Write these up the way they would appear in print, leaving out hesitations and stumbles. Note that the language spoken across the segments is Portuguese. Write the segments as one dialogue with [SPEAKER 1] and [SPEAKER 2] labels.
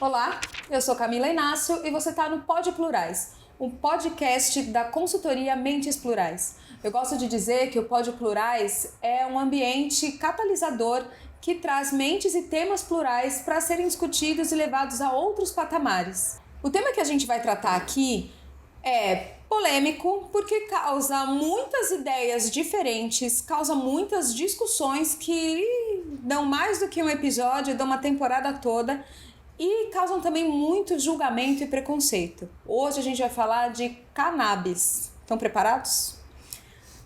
[SPEAKER 1] Olá, eu sou Camila Inácio e você está no Pod Plurais, um podcast da consultoria Mentes Plurais. Eu gosto de dizer que o Pod Plurais é um ambiente catalisador que traz mentes e temas plurais para serem discutidos e levados a outros patamares. O tema que a gente vai tratar aqui é polêmico porque causa muitas ideias diferentes, causa muitas discussões que dão mais do que um episódio, dão uma temporada toda e causam também muito julgamento e preconceito. Hoje a gente vai falar de cannabis. Estão preparados?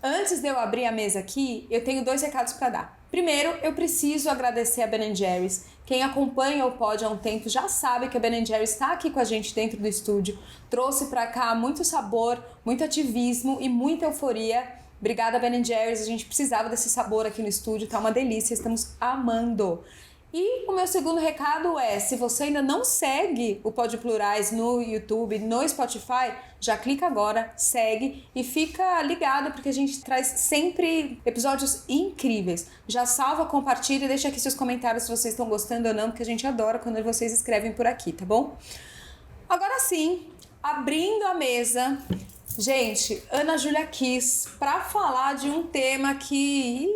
[SPEAKER 1] Antes de eu abrir a mesa aqui, eu tenho 2 recados para dar. Primeiro, eu preciso agradecer a Ben & Jerry's. Quem acompanha o Pod há um tempo já sabe que a Ben & Jerry's está aqui com a gente dentro do estúdio. Trouxe para cá muito sabor, muito ativismo e muita euforia. Obrigada, Ben & Jerry's. A gente precisava desse sabor aqui no estúdio. Tá uma delícia, estamos amando. E o meu segundo recado é, se você ainda não segue o Pod Plurais no YouTube, no Spotify, já clica agora, segue e fica ligado porque a gente traz sempre episódios incríveis. Já salva, compartilha e deixa aqui seus comentários se vocês estão gostando ou não, porque a gente adora quando vocês escrevem por aqui, tá bom? Agora sim, abrindo a mesa, gente, Ana Júlia Kiss, para falar de um tema que...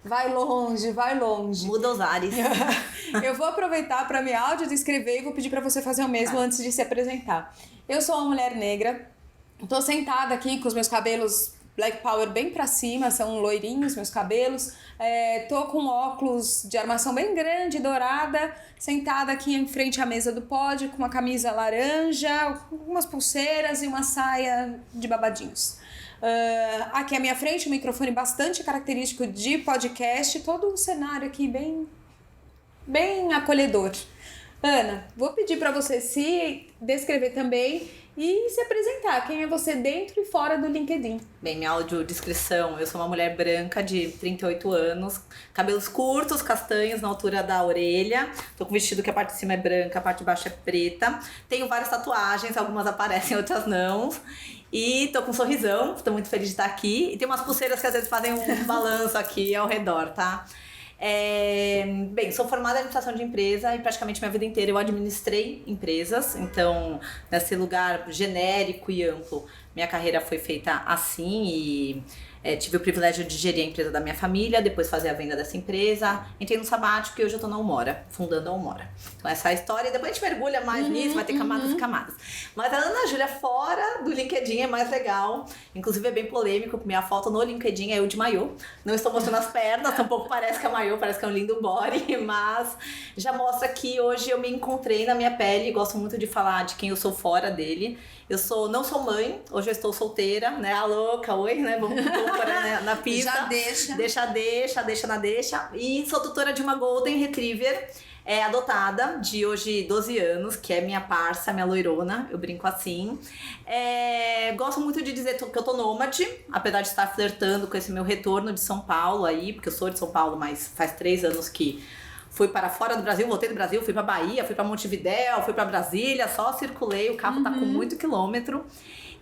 [SPEAKER 1] vai longe, vai longe.
[SPEAKER 2] Muda os ares.
[SPEAKER 1] Eu vou aproveitar para me audiodescrever e vou pedir para você fazer o mesmo antes de se apresentar. Eu sou uma mulher negra, tô sentada aqui com os meus cabelos Black Power bem para cima, são loirinhos meus cabelos. Tô com óculos de armação bem grande, dourada, sentada aqui em frente à mesa do pod, com uma camisa laranja, umas pulseiras e uma saia de babadinhos. Aqui à minha frente um microfone bastante característico de podcast, todo um cenário aqui bem acolhedor. Ana, vou pedir para você se descrever também e se apresentar. Quem é você dentro e fora do LinkedIn?
[SPEAKER 2] Bem, minha audiodescrição, eu sou uma mulher branca de 38 anos, cabelos curtos, castanhos na altura da orelha, tô com um vestido que a parte de cima é branca, a parte de baixo é preta, tenho várias tatuagens, algumas aparecem, outras não. E tô com um sorrisão, tô muito feliz de estar aqui. E tem umas pulseiras que às vezes fazem um balanço aqui ao redor, tá? Bem, sou formada em administração de empresa e praticamente minha vida inteira eu administrei empresas. Então, nesse lugar genérico e amplo, minha carreira foi feita assim e... tive o privilégio de gerir a empresa da minha família, depois fazer a venda dessa empresa. Entrei no sabático e hoje eu tô na Umora, fundando a Umora. Então essa é a história, e depois a gente mergulha mais nisso, vai ter camadas e camadas. Mas a Ana Júlia fora do LinkedIn é mais legal. Inclusive é bem polêmico, minha foto no LinkedIn é eu de maiô. Não estou mostrando as pernas, tampouco parece que é maiô, parece que é um lindo body, mas já mostra que hoje eu me encontrei na minha pele e gosto muito de falar de quem eu sou fora dele. Não sou mãe, hoje eu estou solteira, né? A louca, oi, né? Vamos pôr na pista.
[SPEAKER 1] Já deixa.
[SPEAKER 2] Deixa na deixa. E sou tutora de uma Golden Retriever adotada, de hoje 12 anos, que é minha parça, minha loirona, eu brinco assim. Gosto muito de dizer que eu tô nômade, apesar de estar flertando com esse meu retorno de São Paulo aí, porque eu sou de São Paulo, mas faz 3 anos que fui para fora do Brasil, voltei do Brasil, fui para Bahia, fui para Montevidéu, fui para Brasília, só circulei, o carro tá com muito quilômetro.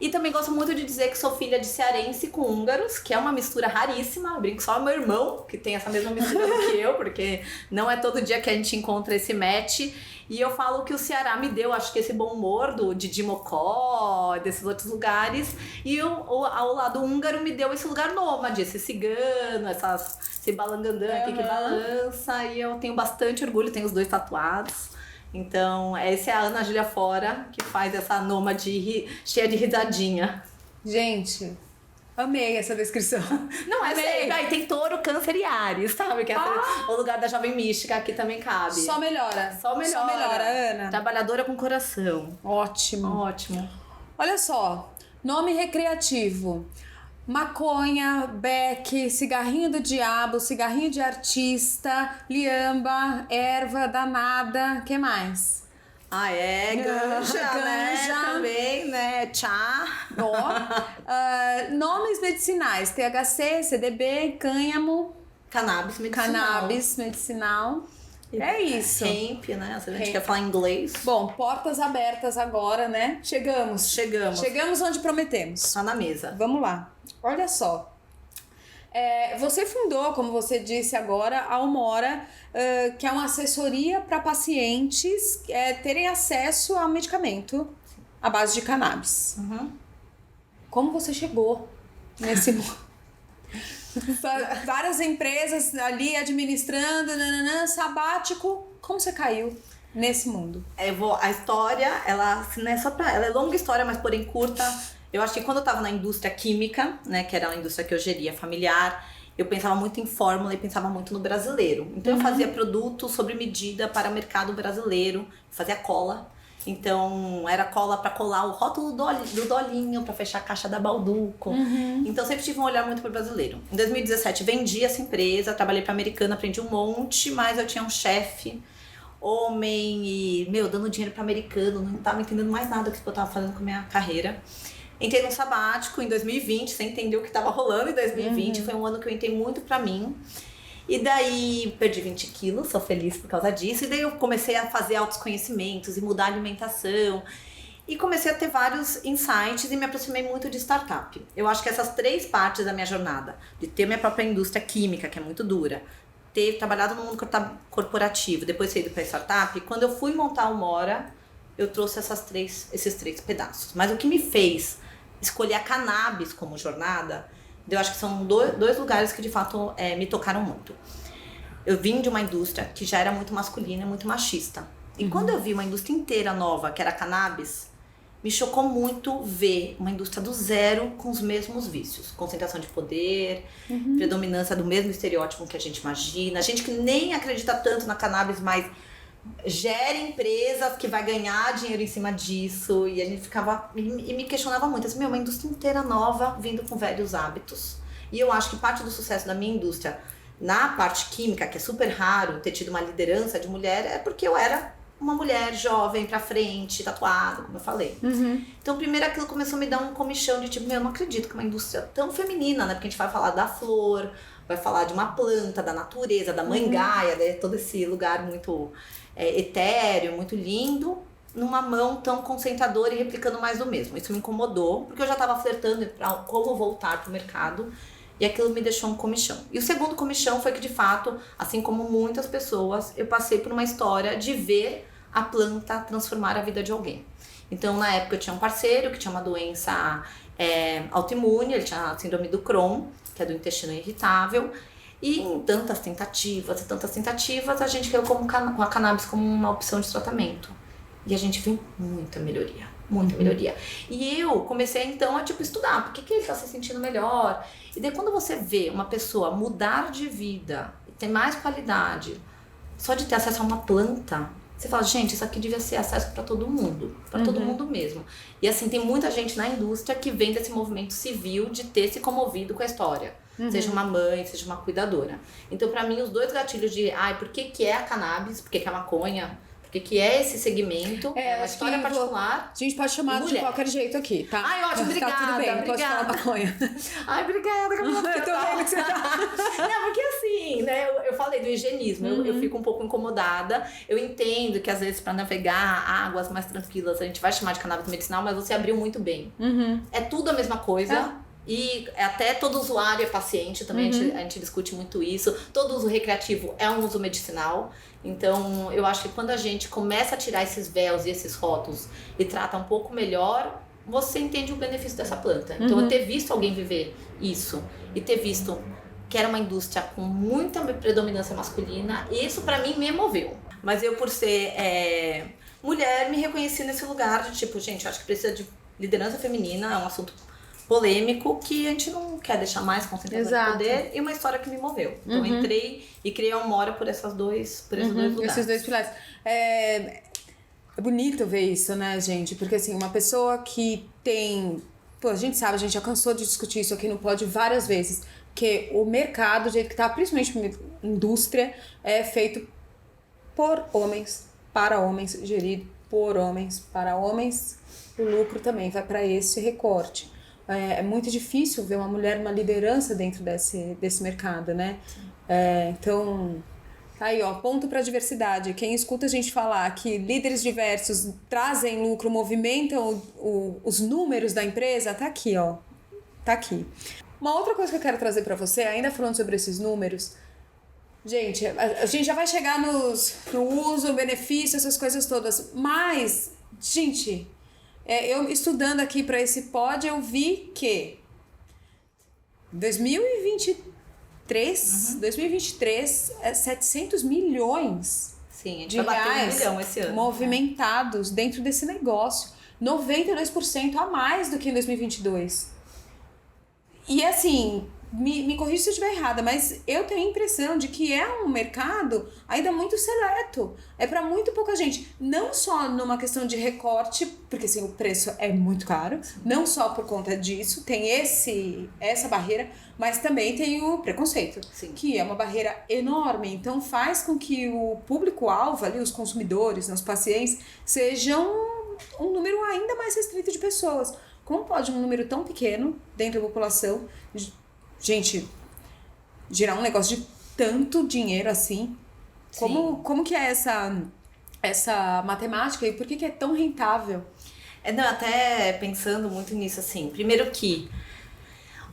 [SPEAKER 2] E também gosto muito de dizer que sou filha de cearense com húngaros, que é uma mistura raríssima. Eu brinco só meu irmão, que tem essa mesma mistura do que eu, porque não é todo dia que a gente encontra esse match. E eu falo que o Ceará me deu, acho que esse bom humor do Didi Mocó, desses outros lugares. E ao lado húngaro me deu esse lugar nômade, esse cigano, esse balangandã aqui que balança. E eu tenho bastante orgulho, tenho os 2 tatuados. Então, essa é a Ana Júlia fora, que faz essa nômade cheia de risadinha.
[SPEAKER 1] Gente, amei essa descrição.
[SPEAKER 2] Não, amei. Aí tem touro, câncer e Áries, sabe? Que é o lugar da jovem mística, aqui também cabe.
[SPEAKER 1] Só melhora. Só melhora, Ana.
[SPEAKER 2] Trabalhadora com coração.
[SPEAKER 1] Ótimo.
[SPEAKER 2] Ótimo.
[SPEAKER 1] Olha só, nome recreativo. Maconha, beck, cigarrinho do diabo, cigarrinho de artista, liamba, erva danada, que mais?
[SPEAKER 2] Ganja, né? Também, né? Chá.
[SPEAKER 1] Nomes medicinais, THC, CDB, cânhamo.
[SPEAKER 2] Cannabis medicinal.
[SPEAKER 1] Cannabis medicinal. É isso.
[SPEAKER 2] Hemp, né? Se a gente quer falar inglês.
[SPEAKER 1] Bom, portas abertas agora, né? Chegamos.
[SPEAKER 2] Chegamos
[SPEAKER 1] Chegamos onde prometemos.
[SPEAKER 2] Tá na mesa.
[SPEAKER 1] Vamos lá. Olha só. Você fundou, como você disse agora, a Umora, que é uma assessoria para pacientes terem acesso a medicamento à base de cannabis. Como você chegou nesse mundo? Várias empresas ali administrando, sabático. Como você caiu nesse mundo?
[SPEAKER 2] A história, ela é longa história, mas porém curta. Eu acho que quando eu tava na indústria química, né, que era a indústria que eu geria familiar, eu pensava muito em fórmula e pensava muito no brasileiro. Então eu fazia produtos sob medida para o mercado brasileiro, fazia cola. Então era cola para colar o rótulo do Dolinho, para fechar a caixa da Balduco. Então sempre tive um olhar muito pro brasileiro. Em 2017 vendi essa empresa, trabalhei para Americana, aprendi um monte, mas eu tinha um chefe homem e, dando dinheiro para americano, não tava entendendo mais nada do que eu tava fazendo com a minha carreira. Entrei num sabático em 2020, sem entender o que tava rolando em 2020. Foi um ano que eu entrei muito pra mim. E daí perdi 20 quilos, sou feliz por causa disso. E daí eu comecei a fazer altos conhecimentos e mudar a alimentação. E comecei a ter vários insights e me aproximei muito de startup. Eu acho que essas 3 partes da minha jornada, de ter minha própria indústria química, que é muito dura, ter trabalhado no mundo corporativo, depois ter ido para startup, quando eu fui montar a Umora, eu trouxe esses 3 pedaços. Mas o que me fez escolher a cannabis como jornada, eu acho que são dois lugares que de fato me tocaram muito. Eu vim de uma indústria que já era muito masculina, muito machista. E quando eu vi uma indústria inteira nova, que era a cannabis, me chocou muito ver uma indústria do zero com os mesmos vícios. Concentração de poder, predominância do mesmo estereótipo que a gente imagina. Gente que nem acredita tanto na cannabis, mas gera empresas que vai ganhar dinheiro em cima disso. E a gente ficava... E me questionava muito. Assim, uma indústria inteira nova vindo com velhos hábitos. E eu acho que parte do sucesso da minha indústria, na parte química, que é super raro ter tido uma liderança de mulher, é porque eu era uma mulher jovem, pra frente, tatuada, como eu falei. Então, primeiro aquilo começou a me dar um comichão de tipo, eu não acredito que uma indústria tão feminina, né? Porque a gente vai falar da flor, vai falar de uma planta, da natureza, da mangaia, né? Todo esse lugar muito etéreo, muito lindo, numa mão tão concentradora e replicando mais do mesmo. Isso me incomodou, porque eu já tava flertando pra como voltar pro mercado. E aquilo me deixou um comichão. E o segundo comichão foi que, de fato, assim como muitas pessoas, eu passei por uma história de ver a planta transformar a vida de alguém. Então, na época, eu tinha um parceiro que tinha uma doença autoimune, ele tinha a síndrome do Crohn, que é do intestino irritável. E em tantas tentativas, a gente veio com a cannabis como uma opção de tratamento. E a gente viu muita melhoria. Muita melhoria. E eu comecei então a estudar por que ele está se sentindo melhor. E daí quando você vê uma pessoa mudar de vida, ter mais qualidade, só de ter acesso a uma planta, você fala, gente, isso aqui devia ser acesso para todo mundo. Para todo mundo mesmo. E assim, tem muita gente na indústria que vem desse movimento civil de ter se comovido com a história. Seja uma mãe, seja uma cuidadora. Então, para mim, os 2 gatilhos de, por que é a cannabis, por que é a maconha, o que é esse segmento? É uma história particular.
[SPEAKER 1] A gente pode chamar de qualquer jeito aqui, tá?
[SPEAKER 2] Ai, ótimo, obrigada.
[SPEAKER 1] Tá tudo bem,
[SPEAKER 2] obrigada.
[SPEAKER 1] Pode falar maconha.
[SPEAKER 2] Ai, obrigada. Eu tô
[SPEAKER 1] vendo que você tá...
[SPEAKER 2] Não, porque assim, né, eu falei do higienismo, eu fico um pouco incomodada. Eu entendo que às vezes para navegar águas mais tranquilas, a gente vai chamar de cannabis medicinal, mas você abriu muito bem. É tudo a mesma coisa. E até todo usuário é paciente também, a gente discute muito isso. Todo uso recreativo é um uso medicinal. Então, eu acho que quando a gente começa a tirar esses véus e esses rótulos e trata um pouco melhor, você entende o benefício dessa planta. Então, eu ter visto alguém viver isso e ter visto que era uma indústria com muita predominância masculina, isso pra mim me moveu. Mas eu, por ser mulher, me reconheci nesse lugar de tipo, gente, eu acho que precisa de liderança feminina, é um assunto polêmico que a gente não quer deixar mais concentrador de poder, e uma história que me moveu. Então eu entrei e criei a Umora por esses dois lugares.
[SPEAKER 1] Esses 2 pilares. É bonito ver isso, né, gente? Porque assim, uma pessoa que tem... Pô, a gente sabe, a gente já cansou de discutir isso aqui no Pod várias vezes, que o mercado, do jeito que tá, principalmente indústria, é feito por homens, para homens, gerido por homens, para homens. O lucro também vai para esse recorte. É muito difícil ver uma mulher numa liderança dentro desse mercado, né? Então, tá aí, ó, ponto para diversidade. Quem escuta a gente falar que líderes diversos trazem lucro, movimentam os números da empresa, tá aqui, ó. Tá aqui. Uma outra coisa que eu quero trazer pra você, ainda falando sobre esses números, gente, a gente já vai chegar no uso, benefício, essas coisas todas, mas, gente, eu estudando aqui pra esse pod, eu vi que 2023 é 700 milhões
[SPEAKER 2] Sim, a gente
[SPEAKER 1] de
[SPEAKER 2] vai bater
[SPEAKER 1] reais
[SPEAKER 2] 1 milhão esse ano.
[SPEAKER 1] movimentados dentro desse negócio. 92% a mais do que em 2022. E assim, me corrija se eu estiver errada, mas eu tenho a impressão de que é um mercado ainda muito seleto. É para muito pouca gente. Não só numa questão de recorte, porque assim, o preço é muito caro. Não só por conta disso, tem essa barreira, mas também tem o preconceito.
[SPEAKER 2] Sim.
[SPEAKER 1] Que é uma barreira enorme. Então faz com que o público-alvo ali, os consumidores, os pacientes, sejam um número ainda mais restrito de pessoas. Como pode um número tão pequeno dentro da população, gente, gerar um negócio de tanto dinheiro assim? Como que é essa matemática e por que é tão rentável?
[SPEAKER 2] Não, até pensando muito nisso, assim, primeiro que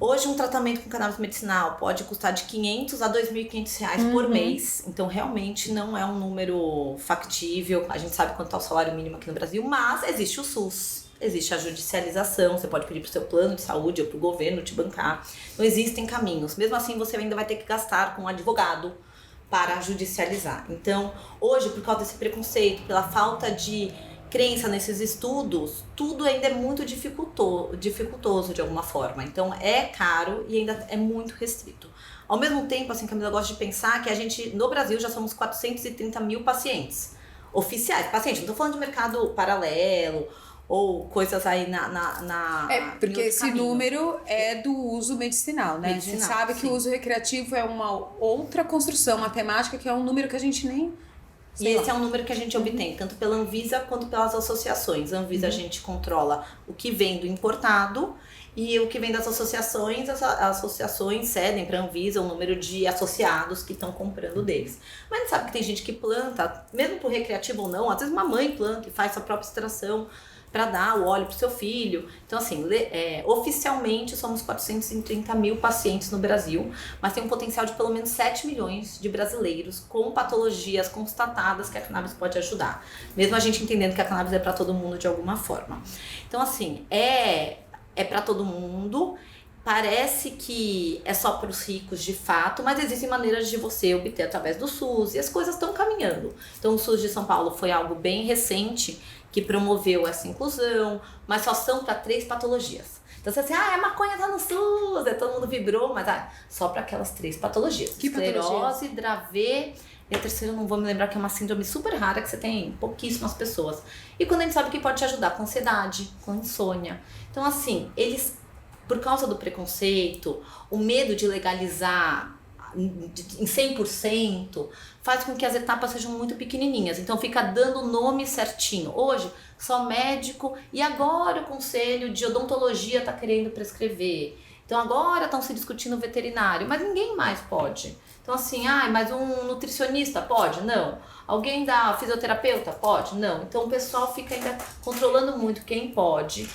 [SPEAKER 2] hoje um tratamento com cannabis medicinal pode custar de R$500 a R$2.500 por mês. Então, realmente não é um número factível. A gente sabe quanto é o salário mínimo aqui no Brasil, mas existe o SUS. Existe a judicialização, você pode pedir pro seu plano de saúde ou pro governo te bancar. Não existem caminhos. Mesmo assim, você ainda vai ter que gastar com um advogado para judicializar. Então, hoje, por causa desse preconceito, pela falta de crença nesses estudos, tudo ainda é muito dificultoso de alguma forma. Então, é caro e ainda é muito restrito. Ao mesmo tempo, assim, Camila, eu gosto de pensar que a gente, no Brasil, já somos 430 mil pacientes oficiais. Pacientes, não tô falando de mercado paralelo, ou coisas aí
[SPEAKER 1] porque esse número é do uso medicinal, né? A gente sabe que o uso recreativo é uma outra construção matemática, que é um número que a gente nem...
[SPEAKER 2] E esse é um número que a gente obtém, tanto pela Anvisa quanto pelas associações. A Anvisa a gente controla o que vem do importado e o que vem das associações. As associações cedem para a Anvisa o número de associados que estão comprando deles. Mas a gente sabe que tem gente que planta, mesmo por recreativo ou não, às vezes uma mãe planta e faz sua própria extração para dar o óleo pro seu filho. Então, assim, oficialmente somos 430 mil pacientes no Brasil, mas tem um potencial de pelo menos 7 milhões de brasileiros com patologias constatadas que a cannabis pode ajudar. Mesmo a gente entendendo que a cannabis é para todo mundo de alguma forma. Então, assim, é para todo mundo. Parece que é só para os ricos de fato, mas existem maneiras de você obter através do SUS e as coisas estão caminhando. Então, o SUS de São Paulo foi algo bem recente que promoveu essa inclusão, mas só são para 3 patologias. Então você assim, a maconha tá no SUS, todo mundo vibrou, mas só para aquelas 3 patologias.
[SPEAKER 1] Que
[SPEAKER 2] esclerose, Dravet, e a terceira eu não vou me lembrar, que é uma síndrome super rara que você tem em pouquíssimas pessoas. E quando a gente sabe que pode te ajudar com ansiedade, com insônia. Então assim, eles, por causa do preconceito, o medo de legalizar em 100%, faz com que as etapas sejam muito pequenininhas. Então fica dando o nome certinho. Hoje, só médico, e agora o Conselho de Odontologia está querendo prescrever. Então agora estão se discutindo veterinário, mas ninguém mais pode. Então assim, mas um nutricionista pode? Não. Alguém da fisioterapeuta? Pode? Não. Então o pessoal fica ainda controlando muito quem pode.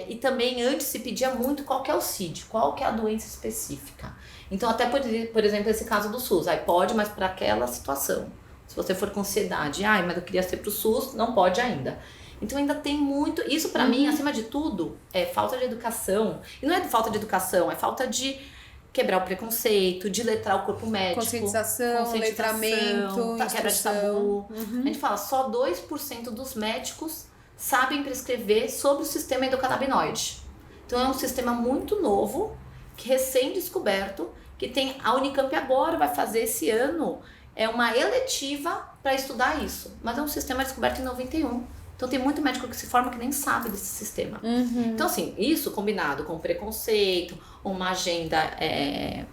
[SPEAKER 2] E também antes se pedia muito qual que é o CID, qual que é a doença específica. Então até por exemplo esse caso do SUS, pode, mas para aquela situação. Se você for com ansiedade, mas eu queria ser pro SUS, não pode ainda. Então ainda tem muito, isso para mim, acima de tudo, é falta de educação. E não é falta de educação, é falta de quebrar o preconceito, de letrar o corpo médico.
[SPEAKER 1] Conscientização, letramento,
[SPEAKER 2] quebra de tabu. A gente fala, só 2% dos médicos sabem prescrever sobre o sistema endocannabinoide. Então é um sistema muito novo, recém-descoberto, que tem a Unicamp agora vai fazer esse ano uma eletiva para estudar isso. Mas é um sistema descoberto em 91. Então tem muito médico que se forma que nem sabe desse sistema. Então assim, isso combinado com preconceito, uma agenda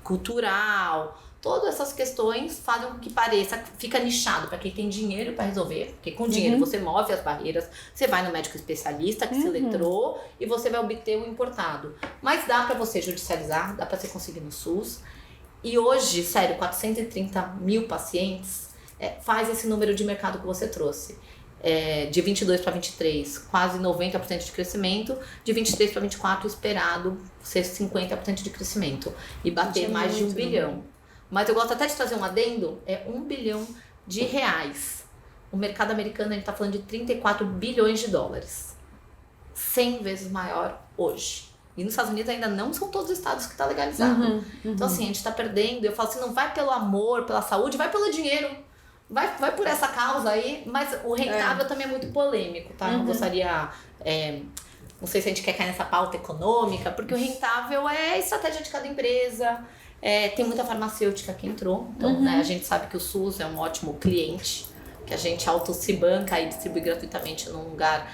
[SPEAKER 2] cultural, todas essas questões fazem com que pareça, fica nichado para quem tem dinheiro para resolver, porque com dinheiro você move as barreiras, você vai no médico especialista que se letrou e você vai obter o importado. Mas dá para você judicializar, dá para você conseguir no SUS. E hoje, sério, 430 mil pacientes faz esse número de mercado que você trouxe. de 22 para 23, quase 90% de crescimento. De 23 para 24, esperado ser 50% de crescimento. E bater mais de 1 bilhão. Mas eu gosto até de trazer um adendo, é 1 bilhão de reais. O mercado americano, a gente está falando de 34 bilhões de dólares. 100 vezes maior hoje. E nos Estados Unidos ainda não são todos os estados que está legalizado. Então assim, a gente está perdendo. Eu falo assim, não vai pelo amor, pela saúde, vai pelo dinheiro. Vai por essa causa aí, mas o rentável também é muito polêmico, tá? Não gostaria... não sei se a gente quer cair nessa pauta econômica, porque o rentável é a estratégia de cada empresa. Tem muita farmacêutica que entrou. Então, né, a gente sabe que o SUS é um ótimo cliente, que a gente auto se banca e distribui gratuitamente num lugar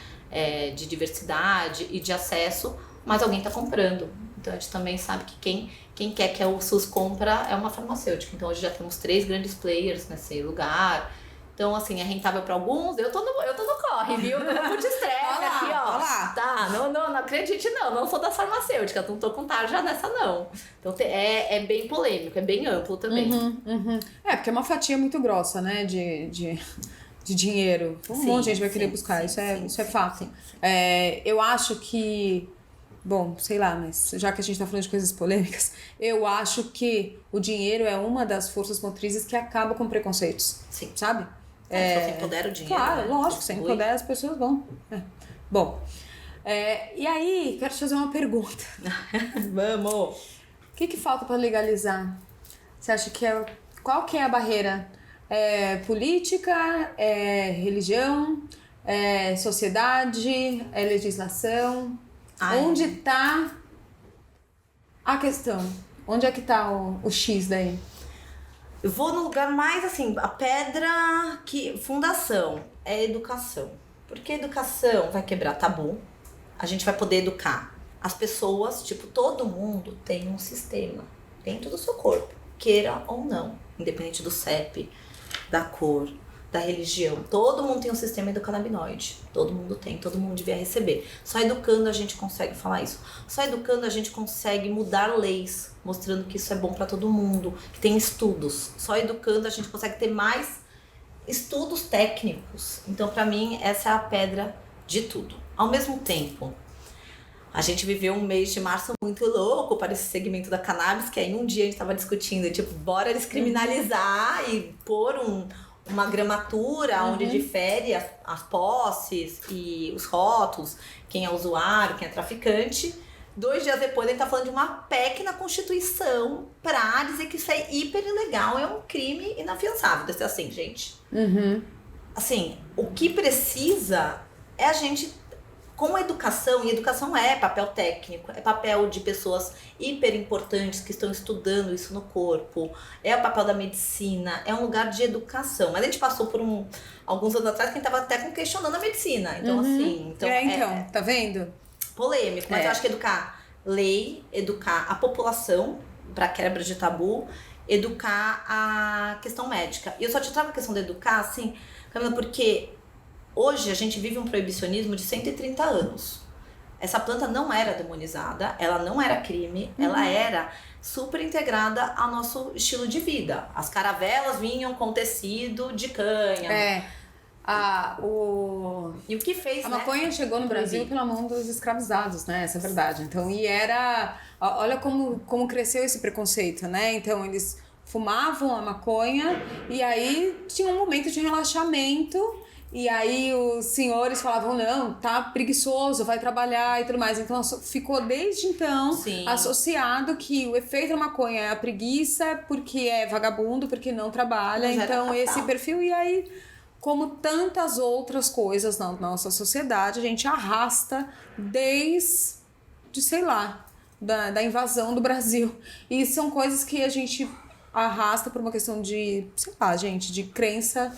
[SPEAKER 2] de diversidade e de acesso, mas alguém está comprando. Então a gente também sabe que quem quer que o SUS compra é uma farmacêutica. Então hoje já temos 3 grandes players nesse lugar. Então, assim, é rentável para alguns. Eu tô no corre, viu? Eu tô de estresse aqui, ó.
[SPEAKER 1] Olá.
[SPEAKER 2] Tá, não acredite não sou das farmacêuticas, não tô com tarja nessa não. Então é bem polêmico, é bem amplo também.
[SPEAKER 1] Porque é uma fatia muito grossa, né, de dinheiro. Monte de gente vai querer buscar, isso é fato. Eu acho que, bom, sei lá, mas já que a gente tá falando de coisas polêmicas, eu acho que o dinheiro é uma das forças motrizes que acaba com preconceitos.
[SPEAKER 2] Sim.
[SPEAKER 1] Sabe?
[SPEAKER 2] Se você empodera o dinheiro.
[SPEAKER 1] Claro,
[SPEAKER 2] né?
[SPEAKER 1] lógico, se empodera as pessoas vão. Bom, e aí, quero te fazer uma pergunta.
[SPEAKER 2] Vamos!
[SPEAKER 1] O que falta para legalizar? Você acha que qual que é a barreira? Política? Religião? Sociedade? Legislação? Onde está a questão? Onde é que está o X daí?
[SPEAKER 2] Eu vou no lugar mais assim, a pedra fundação é educação. Porque a educação vai quebrar tabu, a gente vai poder educar as pessoas, tipo, todo mundo tem um sistema dentro do seu corpo, queira ou não, independente do CEP, da cor, da religião. Todo mundo tem um sistema endocannabinoide. Todo mundo tem, todo mundo devia receber. Só educando a gente consegue falar isso. Só educando a gente consegue mudar leis, mostrando que isso é bom para todo mundo, que tem estudos. Só educando a gente consegue ter mais estudos técnicos. Então, para mim, essa é a pedra de tudo. Ao mesmo tempo, a gente viveu um mês de março muito louco para esse segmento da cannabis, que aí um dia a gente estava discutindo, tipo, bora descriminalizar e pôr uma gramatura onde difere as posses e os rótulos, quem é usuário, quem é traficante. 2 dias depois, a gente tá falando de uma PEC na Constituição pra dizer que isso é hiper ilegal, é um crime inafiançável. Deve ser assim, gente. Assim, o que precisa é a gente, com a educação, e educação é papel técnico, é papel de pessoas hiper importantes que estão estudando isso no corpo, é o papel da medicina, é um lugar de educação. Mas a gente passou por alguns anos atrás que a gente estava até questionando a medicina. Então, assim...
[SPEAKER 1] Então, tá vendo?
[SPEAKER 2] Polêmico, mas eu acho que educar educar a população para quebra de tabu, educar a questão médica. E eu só te trago a questão de educar, assim, Camila, porque hoje a gente vive um proibicionismo de 130 anos. Essa planta não era demonizada, ela não era crime, ela era super integrada ao nosso estilo de vida. As caravelas vinham com tecido de canha. E o que fez,
[SPEAKER 1] a maconha chegou no Brasil pela mão dos escravizados, né? Essa é a verdade. Então, olha como cresceu esse preconceito, né? Então, eles fumavam a maconha e aí tinha um momento de relaxamento e aí os senhores falavam, não, tá preguiçoso, vai trabalhar e tudo mais. Então, ficou desde então associado que o efeito da maconha é a preguiça, porque é vagabundo, porque não trabalha. Então, esse perfil, e aí... Como tantas outras coisas na nossa sociedade, a gente arrasta desde, sei lá, da invasão do Brasil. E são coisas que a gente arrasta por uma questão de, sei lá, gente, de crença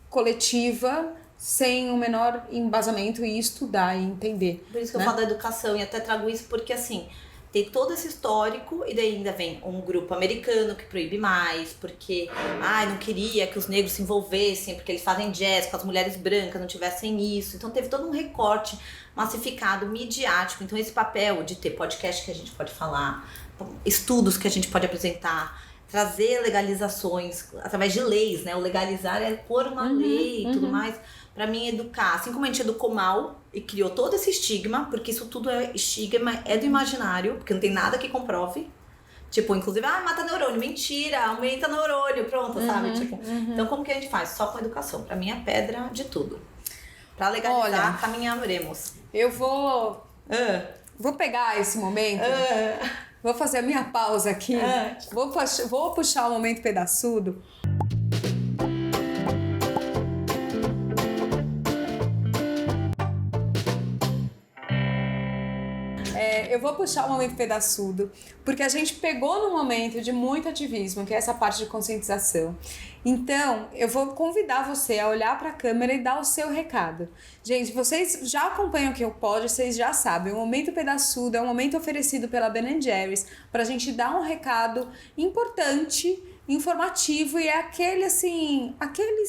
[SPEAKER 1] coletiva, sem o menor embasamento, e estudar e entender.
[SPEAKER 2] Por isso que eu falo da educação, e até trago isso porque, assim... Tem todo esse histórico, e daí ainda vem um grupo americano que proíbe mais, porque não queria que os negros se envolvessem, porque eles fazem jazz, com as mulheres brancas não tivessem isso. Então teve todo um recorte massificado, midiático. Então esse papel de ter podcast que a gente pode falar, estudos que a gente pode apresentar, trazer legalizações através de leis, né? O legalizar é pôr uma lei e tudo mais. Pra mim, educar, assim como a gente educou mal e criou todo esse estigma, porque isso tudo é estigma, é do imaginário, porque não tem nada que comprove. Tipo, inclusive, mata neurônio, mentira, aumenta neurônio, pronto, sabe? Tipo, então como que a gente faz? Só com educação. Pra mim é pedra de tudo. Pra legalizar, caminharemos.
[SPEAKER 1] Eu vou pegar esse momento, vou fazer a minha pausa aqui, vou puxar o momento pedaçudo. Eu vou puxar o momento pedaçudo, porque a gente pegou num momento de muito ativismo, que é essa parte de conscientização. Então, eu vou convidar você a olhar para a câmera e dar o seu recado. Gente, vocês já acompanham aqui o Pod, vocês já sabem, o momento pedaçudo é um momento oferecido pela Ben & Jerry's para a gente dar um recado importante, informativo, e é aqueles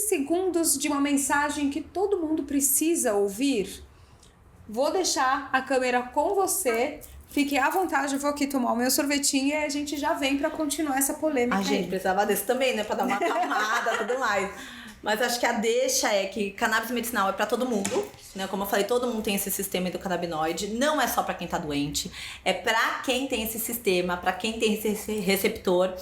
[SPEAKER 1] segundos de uma mensagem que todo mundo precisa ouvir. Vou deixar a câmera com você. Fique à vontade, eu vou aqui tomar o meu sorvetinho e a gente já vem pra continuar essa polêmica.
[SPEAKER 2] Gente, precisava desse também, né? Pra dar uma acalmada e tudo mais. Mas acho que a deixa é que cannabis medicinal é pra todo mundo, né? Como eu falei, todo mundo tem esse sistema endocannabinoide. Não é só pra quem tá doente. É pra quem tem esse sistema, pra quem tem esse receptor.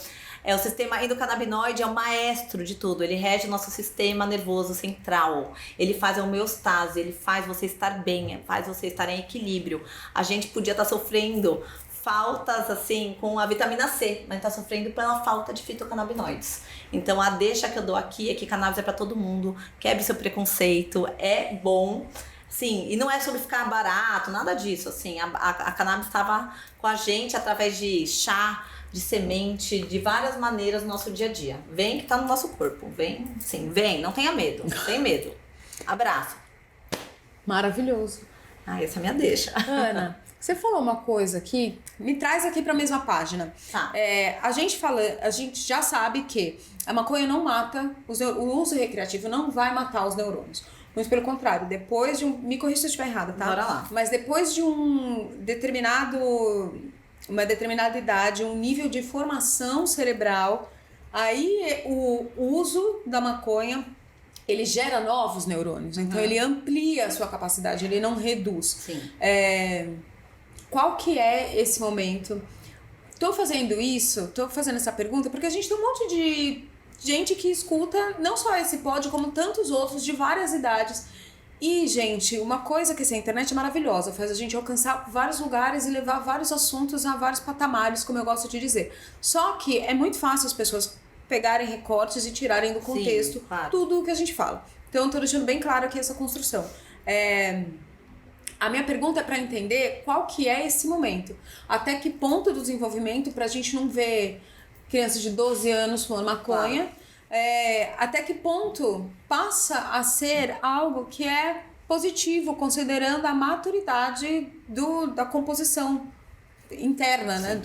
[SPEAKER 2] O sistema endocannabinoide é o maestro de tudo. Ele rege o nosso sistema nervoso central. Ele faz a homeostase, ele faz você estar bem, faz você estar em equilíbrio. A gente podia estar sofrendo faltas, assim, com a vitamina C, mas está sofrendo pela falta de fitocannabinoides. Então, a deixa que eu dou aqui é que cannabis é para todo mundo. Quebre seu preconceito, é bom. Sim, e não é sobre ficar barato, nada disso. Assim, a cannabis estava com a gente através de chá, de semente, de várias maneiras no nosso dia a dia. Vem que tá no nosso corpo. Vem, sim, vem. Não tenha medo. Não tenha medo. Abraço.
[SPEAKER 1] Maravilhoso.
[SPEAKER 2] Essa é a minha deixa.
[SPEAKER 1] Ana, você falou uma coisa aqui, me traz aqui pra mesma página.
[SPEAKER 2] Tá.
[SPEAKER 1] A gente já sabe que a maconha não mata, o uso recreativo não vai matar os neurônios. Muito pelo contrário, depois de me corrija se eu estiver errada, tá?
[SPEAKER 2] Bora lá.
[SPEAKER 1] Mas depois de uma determinada idade, um nível de formação cerebral, aí o uso da maconha, ele gera novos neurônios, então ele amplia a sua capacidade, ele não reduz.
[SPEAKER 2] Sim.
[SPEAKER 1] Qual que é esse momento? Tô fazendo essa pergunta porque a gente tem um monte de gente que escuta não só esse pod, como tantos outros de várias idades. E, gente, uma coisa que essa internet é maravilhosa, faz a gente alcançar vários lugares e levar vários assuntos a vários patamares, como eu gosto de dizer. Só que é muito fácil as pessoas pegarem recortes e tirarem do contexto tudo o que a gente fala. Então, eu tô deixando bem claro aqui essa construção. A minha pergunta é para entender qual que é esse momento. Até que ponto do desenvolvimento, pra gente não ver crianças de 12 anos fumando maconha, até que ponto passa a ser algo que é positivo, considerando a maturidade da composição interna, né,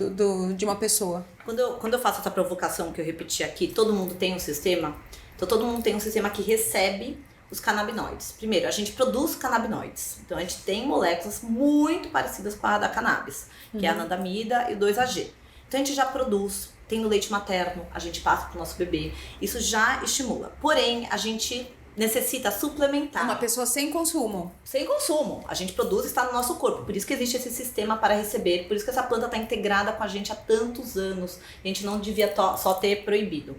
[SPEAKER 1] de uma pessoa.
[SPEAKER 2] Quando eu faço essa provocação que eu repeti aqui, todo mundo tem um sistema, então todo mundo tem um sistema que recebe os canabinoides. Primeiro, a gente produz canabinoides, então a gente tem moléculas muito parecidas com a da cannabis, que é a anandamida e o 2-AG. Então a gente já produz, tem no leite materno, a gente passa pro nosso bebê, isso já estimula. Porém, a gente necessita suplementar.
[SPEAKER 1] Uma pessoa sem consumo.
[SPEAKER 2] Sem consumo. A gente produz e está no nosso corpo. Por isso que existe esse sistema para receber. Por isso que essa planta está integrada com a gente há tantos anos. A gente não devia só ter proibido.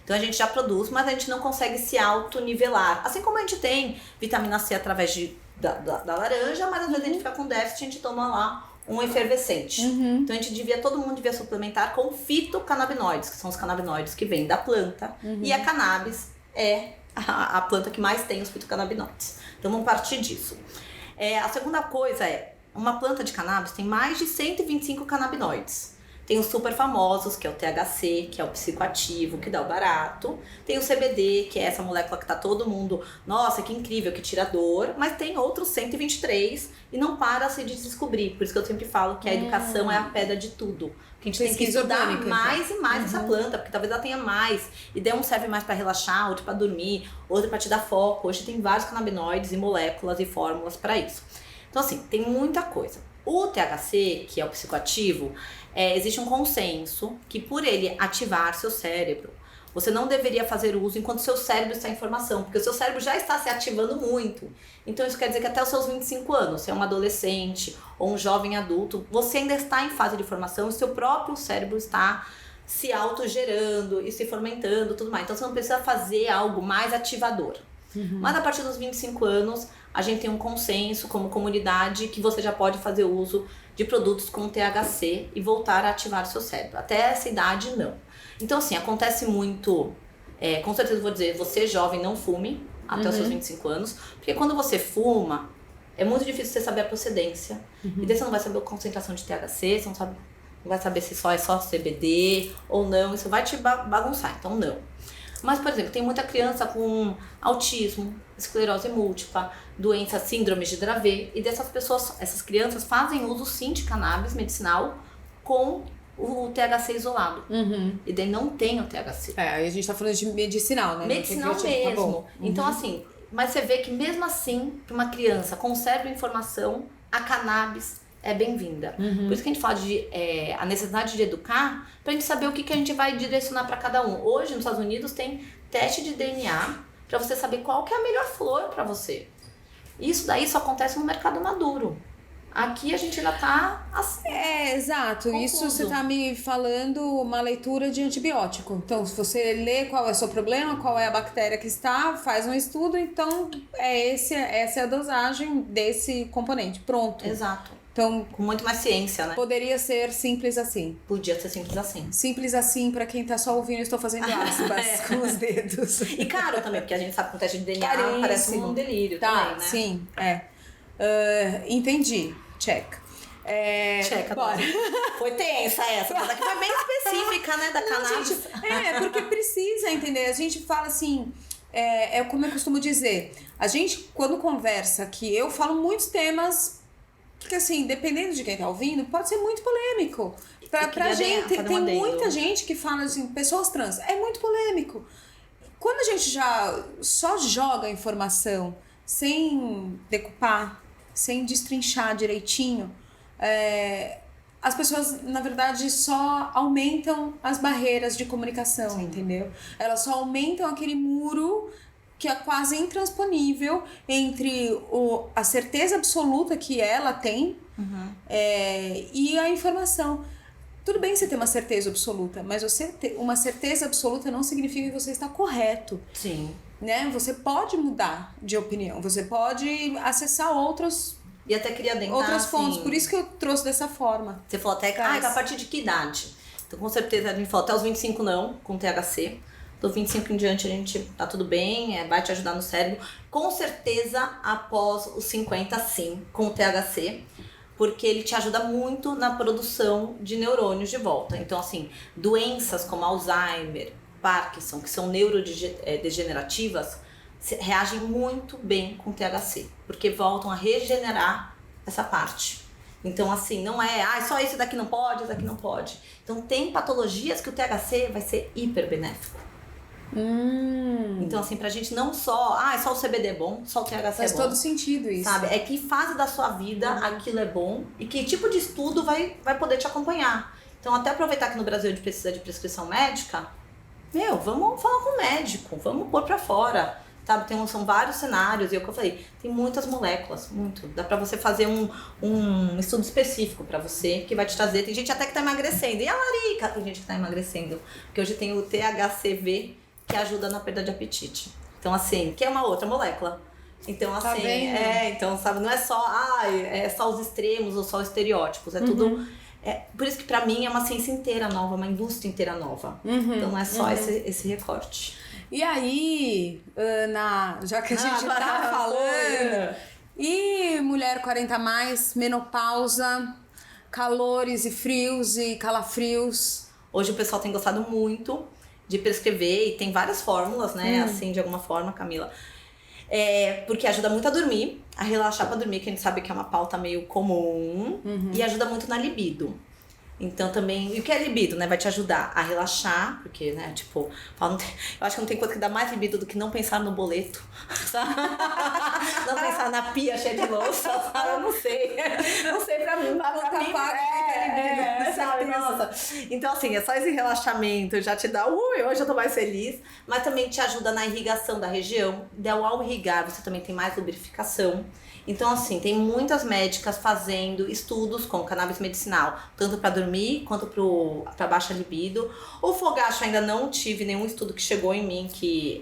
[SPEAKER 2] Então a gente já produz, mas a gente não consegue se autonivelar. Assim como a gente tem vitamina C através da laranja, mas às vezes a gente fica com déficit e a gente toma lá um efervescente. Então todo mundo devia suplementar com fitocannabinoides, que são os canabinoides que vêm da planta. E a cannabis é a planta que mais tem os fitocannabinoides. Então vamos partir disso. A segunda coisa uma planta de cannabis tem mais de 125 canabinoides. Tem os super famosos, que é o THC, que é o psicoativo, que dá o barato. Tem o CBD, que é essa molécula que tá todo mundo, nossa, que incrível, que tira dor. Mas tem outros 123 e não para se descobrir. Por isso que eu sempre falo que a educação é a pedra de tudo. Que a gente tem que estudar mais e mais essa planta, porque talvez ela tenha mais. E daí um serve mais para relaxar, outro para dormir, outro para te dar foco. Hoje tem vários canabinoides e moléculas e fórmulas para isso. Então assim, tem muita coisa. O THC, que é o psicoativo, existe um consenso que por ele ativar seu cérebro, você não deveria fazer uso enquanto seu cérebro está em formação, porque o seu cérebro já está se ativando muito. Então isso quer dizer que até os seus 25 anos, se é um adolescente ou um jovem adulto, você ainda está em fase de formação e seu próprio cérebro está se autogerando e se fermentando e tudo mais. Então você não precisa fazer algo mais ativador. Mas a partir dos 25 anos, a gente tem um consenso como comunidade que você já pode fazer uso de produtos com THC e voltar a ativar seu cérebro. Até essa idade, não. Então, assim, acontece muito... com certeza vou dizer, você jovem, não fume até os seus 25 anos. Porque quando você fuma, é muito difícil você saber a procedência. E daí você não vai saber a concentração de THC, você não vai saber se é só CBD ou não. Isso vai te bagunçar, então não. Mas, por exemplo, tem muita criança com autismo, esclerose múltipla, doença, síndrome de Dravet. E dessas pessoas, essas crianças fazem uso sim de cannabis medicinal com o THC isolado. E daí não tem o THC.
[SPEAKER 1] Aí a gente tá falando de medicinal, né?
[SPEAKER 2] Medicinal mesmo. Então, assim, mas você vê que mesmo assim, para uma criança com cérebro em formação, a cannabis é bem-vinda. Por isso que a gente fala de a necessidade de educar, pra gente saber o que a gente vai direcionar para cada um. Hoje, nos Estados Unidos, tem teste de DNA para você saber qual que é a melhor flor para você. Isso daí só acontece no mercado maduro. Aqui a gente ainda tá assim.
[SPEAKER 1] Exato.
[SPEAKER 2] Confuso.
[SPEAKER 1] Isso você tá me falando uma leitura de antibiótico. Então, se você lê qual é o seu problema, qual é a bactéria que está, faz um estudo, então essa é a dosagem desse componente. Pronto.
[SPEAKER 2] Exato.
[SPEAKER 1] Então,
[SPEAKER 2] com muito mais ciência, né?
[SPEAKER 1] Poderia ser simples assim.
[SPEAKER 2] Podia ser simples assim.
[SPEAKER 1] Simples assim, pra quem tá só ouvindo, eu estou fazendo aspas com os dedos.
[SPEAKER 2] E caro também, porque a gente sabe que o teste de DNA
[SPEAKER 1] Caríssimo.
[SPEAKER 2] parece um delírio também, né?
[SPEAKER 1] Sim, entendi. Check.
[SPEAKER 2] Check,
[SPEAKER 1] bora.
[SPEAKER 2] Foi tensa essa, mas aqui foi bem específica, né, da cannabis.
[SPEAKER 1] Gente, porque precisa entender. A gente fala assim, como eu costumo dizer, a gente, quando conversa aqui, eu falo muitos temas que, assim, dependendo de quem tá ouvindo, pode ser muito polêmico. Pra gente, tem muita gente que fala assim, pessoas trans, é muito polêmico. Quando a gente já só joga informação sem decupar, sem destrinchar direitinho, as pessoas, na verdade, só aumentam as barreiras de comunicação,
[SPEAKER 2] Sim.
[SPEAKER 1] entendeu? Elas só aumentam aquele muro que é quase intransponível entre a certeza absoluta que ela tem e a informação. Tudo bem você ter uma certeza absoluta, mas uma certeza absoluta não significa que você está correto.
[SPEAKER 2] Sim.
[SPEAKER 1] Né? Você pode mudar de opinião, você pode acessar outras
[SPEAKER 2] E até queria adentrar,
[SPEAKER 1] outras fontes,
[SPEAKER 2] assim,
[SPEAKER 1] por isso que eu trouxe dessa forma.
[SPEAKER 2] Você falou até que a partir de que idade? Então, com certeza, a gente falou até os 25 não, com THC. Dos 25 em diante a gente tá tudo bem, vai te ajudar no cérebro. Com certeza, após os 50, sim, com o THC. Porque ele te ajuda muito na produção de neurônios de volta. Então, assim, doenças como Alzheimer, Parkinson, que são neurodegenerativas, reagem muito bem com THC. Porque voltam a regenerar essa parte. Então, assim, não é, só esse daqui não pode, esse daqui não pode. Então, tem patologias que o THC vai ser hiper benéfico. Então, assim, pra gente não só, só o CBD é bom, só o THC é bom.
[SPEAKER 1] Faz todo sentido isso.
[SPEAKER 2] Sabe? É que fase da sua vida aquilo é bom e que tipo de estudo vai poder te acompanhar. Então, até aproveitar que no Brasil a gente precisa de prescrição médica, vamos falar com o médico, vamos pôr pra fora. Sabe? São vários cenários, e é o que eu falei, tem muitas moléculas, muito. Dá pra você fazer um estudo específico pra você, que vai te trazer. Tem gente até que tá emagrecendo. E a Larica tem gente que tá emagrecendo. Porque hoje tem o THCV, que ajuda na perda de apetite. Então, assim, que é uma outra molécula. Então, assim,
[SPEAKER 1] tá bem,
[SPEAKER 2] então, sabe, não é só, é só os extremos ou só os estereótipos. É tudo. Por isso que pra mim é uma ciência inteira nova, uma indústria inteira nova. Então, não é só esse recorte.
[SPEAKER 1] E aí, Ana, já que a gente tá falando, e mulher 40 a mais, menopausa, calores e frios e calafrios?
[SPEAKER 2] Hoje o pessoal tem gostado muito de prescrever, e tem várias fórmulas, né, assim, de alguma forma, Camila. Porque ajuda muito a dormir, a relaxar pra dormir, que a gente sabe que é uma pauta meio comum, e ajuda muito na libido. Então também, e o que é libido, né? Vai te ajudar a relaxar, porque, né, tipo, eu acho que não tem coisa que dá mais libido do que não pensar no boleto, sabe? Não pensar na pia cheia de louça, sabe? Eu não sei. Não sei pra mim, mas pra mim sabe? Nossa. Então, assim, é só esse relaxamento, já te dá, hoje eu tô mais feliz. Mas também te ajuda na irrigação da região. Ao irrigar, você também tem mais lubrificação. Então, assim, tem muitas médicas fazendo estudos com cannabis medicinal, tanto para dormir quanto para baixa libido. O fogacho ainda não tive nenhum estudo que chegou em mim que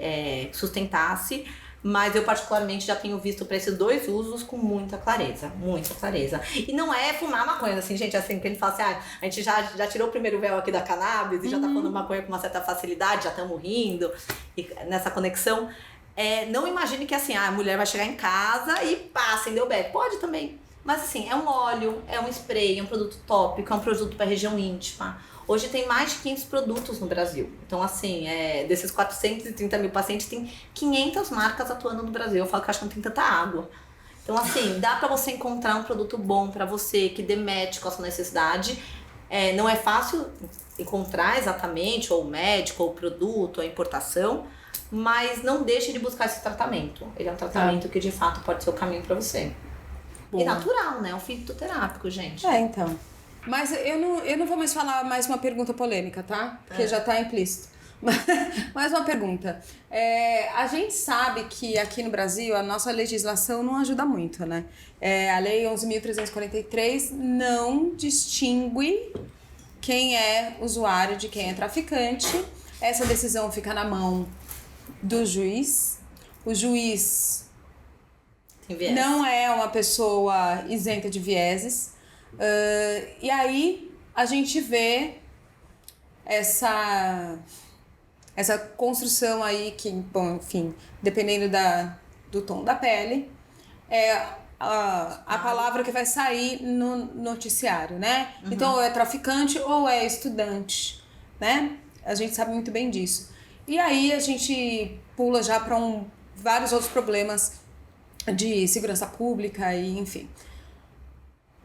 [SPEAKER 2] sustentasse, mas eu particularmente já tenho visto para esses 2 usos com muita clareza, muita clareza. E não é fumar maconha, assim, gente, assim, que ele fala assim, a gente já tirou o primeiro véu aqui da cannabis e já tá falando maconha com uma certa facilidade, já estamos rindo, e nessa conexão. Não imagine que assim, a mulher vai chegar em casa e pá, acendeu o beck. Pode também. Mas assim, é um óleo, é um spray, é um produto tópico, é um produto para região íntima. Hoje tem mais de 500 produtos no Brasil. Então assim, desses 430 mil pacientes, tem 500 marcas atuando no Brasil. Eu falo que acho que não tem tanta água. Então assim, dá para você encontrar um produto bom para você, que dê match com a sua necessidade. Não é fácil encontrar exatamente, ou o médico, ou o produto, ou a importação. Mas não deixe de buscar esse tratamento. Ele é um tratamento que de fato pode ser o caminho para você. Boa. E natural, né? É um fitoterápico, gente.
[SPEAKER 1] Então. Mas eu não vou mais falar mais uma pergunta polêmica, tá? Porque já tá implícito. Mais uma pergunta. A gente sabe que aqui no Brasil a nossa legislação não ajuda muito, né? A Lei 11.343 não distingue quem é usuário de quem é traficante. Essa decisão fica na mão do juiz. O juiz não é uma pessoa isenta de vieses. E aí a gente vê essa construção aí que, bom, enfim, dependendo do tom da pele, a palavra que vai sair no noticiário, né? Uhum. Então, ou é traficante ou é estudante, né? A gente sabe muito bem disso. E aí a gente pula já para vários outros problemas de segurança pública e enfim.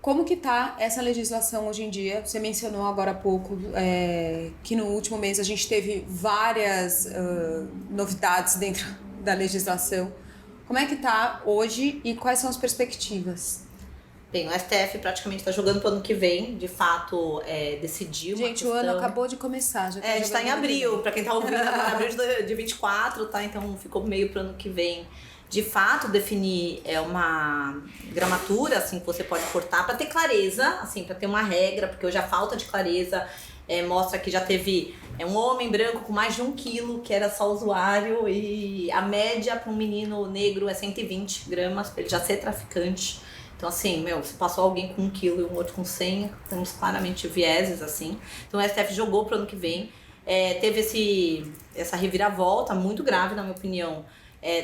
[SPEAKER 1] Como que tá essa legislação hoje em dia? Você mencionou agora há pouco que no último mês a gente teve várias novidades dentro da legislação. Como é que tá hoje e quais são as perspectivas?
[SPEAKER 2] Bem, o STF praticamente está jogando para o ano que vem, de fato, decidiu uma questão.
[SPEAKER 1] Gente, o ano acabou de começar. Já tá
[SPEAKER 2] a gente está em abril, para quem está ouvindo, em abril de 24, tá? Então ficou meio para o ano que vem. De fato, definir uma gramatura, assim, que você pode cortar para ter clareza, assim, para ter uma regra, porque hoje a falta de clareza mostra que já teve um homem branco com mais de 1 quilo, que era só usuário, e a média para um menino negro é 120 gramas, para ele já ser traficante. Então, assim, se passou alguém com 1 quilo e um outro com 100, temos claramente vieses, assim. Então, o STF jogou pro ano que vem. Teve essa reviravolta muito grave, na minha opinião,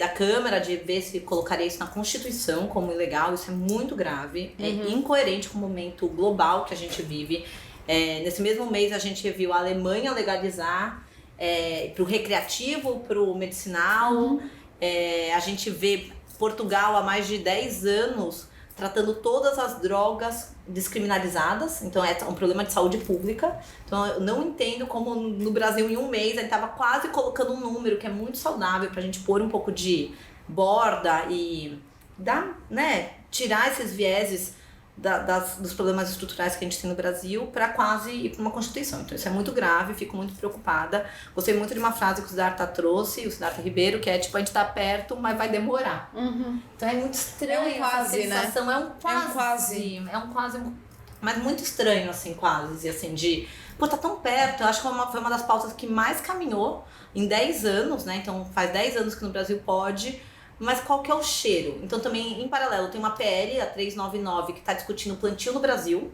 [SPEAKER 2] da Câmara, de ver se colocaria isso na Constituição como ilegal. Isso é muito grave, é incoerente com o momento global que a gente vive. Nesse mesmo mês, a gente viu a Alemanha legalizar pro recreativo, pro medicinal. A gente vê Portugal há mais de 10 anos tratando todas as drogas descriminalizadas, então é um problema de saúde pública. Então eu não entendo como no Brasil em um mês ele estava quase colocando um número que é muito saudável pra gente pôr um pouco de borda e tirar esses vieses dos problemas estruturais que a gente tem no Brasil para quase ir para uma Constituição. Então isso é muito grave, fico muito preocupada. Gostei muito de uma frase que o Siddhartha trouxe, o Siddhartha Ribeiro, que é tipo, a gente tá perto, mas vai demorar. Então é muito estranho essa sensação, né? É um quase, mas muito estranho, assim, quase, assim, de, tá tão perto. Eu acho que foi uma das pautas que mais caminhou em 10 anos, né? Então faz 10 anos que no Brasil pode. Mas qual que é o cheiro? Então também, em paralelo, tem uma PL, a 399, que está discutindo o plantio no Brasil.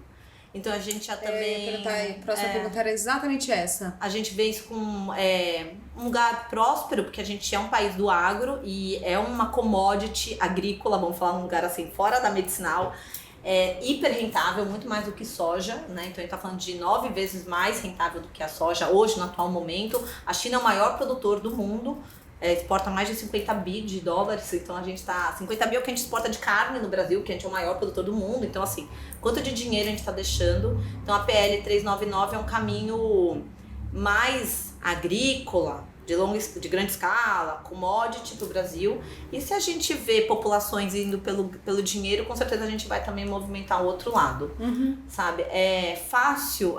[SPEAKER 2] Então a gente já também...
[SPEAKER 1] A próxima pergunta era exatamente essa.
[SPEAKER 2] A gente vê isso com um lugar próspero, porque a gente é um país do agro e é uma commodity agrícola, vamos falar num lugar assim, fora da medicinal, hiper rentável, muito mais do que soja, né? Então a gente tá falando de 9 vezes mais rentável do que a soja hoje, no atual momento. A China é o maior produtor do mundo, exporta mais de 50 bi de dólares, então a gente tá... 50 bi é o que a gente exporta de carne no Brasil, que a gente é o maior produtor do mundo, então assim, quanto de dinheiro a gente tá deixando? Então a PL 399 é um caminho mais agrícola, de grande escala, commodity para o Brasil. E se a gente vê populações indo pelo dinheiro, com certeza a gente vai também movimentar o outro lado, sabe? É fácil.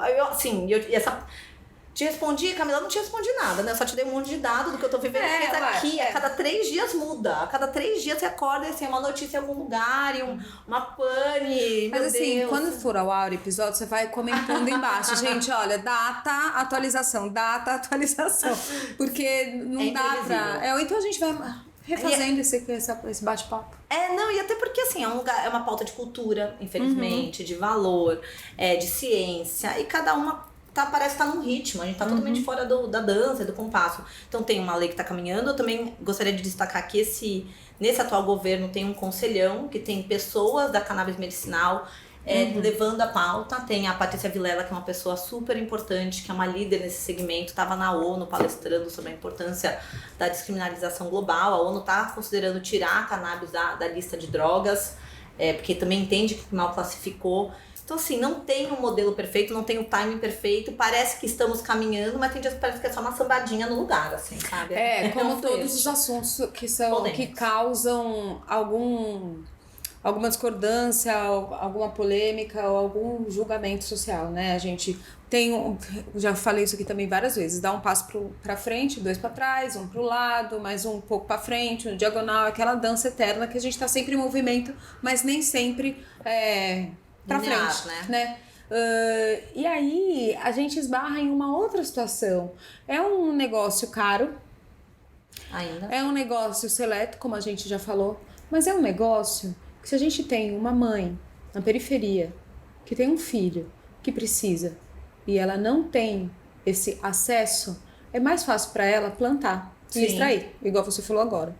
[SPEAKER 2] Te respondi, Camila, não te respondi nada, né? Eu só te dei um monte de dado do que eu tô vivendo. A cada 3 dias muda. A cada 3 dias você acorda e assim, uma notícia em algum lugar, e uma pane.
[SPEAKER 1] Mas assim,
[SPEAKER 2] Deus.
[SPEAKER 1] quando for ao ar o episódio, você vai comentando embaixo. Gente, olha, data, atualização. Porque não dá pra... Ou então a gente vai refazendo esse bate-papo.
[SPEAKER 2] E até porque assim, é uma pauta de cultura, infelizmente, de valor, de ciência, e cada uma parece estar num ritmo, a gente tá totalmente fora da dança, do compasso. Então tem uma lei que tá caminhando. Eu também gostaria de destacar que nesse atual governo tem um conselhão, que tem pessoas da cannabis medicinal levando a pauta. Tem a Patrícia Vilela, que é uma pessoa super importante, que é uma líder nesse segmento, estava na ONU palestrando sobre a importância da descriminalização global. A ONU está considerando tirar a cannabis da lista de drogas, porque também entende que mal classificou. Então, assim, não tem um modelo perfeito, não tem um timing perfeito. Parece que estamos caminhando, mas tem dias que parece que é só uma sambadinha no lugar, assim, sabe?
[SPEAKER 1] Como todos os assuntos que causam alguma discordância, alguma polêmica ou algum julgamento social, né? A gente já falei isso aqui também várias vezes, dá um passo pra frente, 2 pra trás, um pro lado, mais um pouco pra frente, um diagonal, aquela dança eterna que a gente tá sempre em movimento, mas nem sempre pra frente, né? E aí a gente esbarra em uma outra situação. É um negócio caro,
[SPEAKER 2] ainda
[SPEAKER 1] é um negócio seleto, como a gente já falou, mas é um negócio que, se a gente tem uma mãe na periferia que tem um filho que precisa e ela não tem esse acesso, é mais fácil para ela plantar e extrair, igual você falou agora.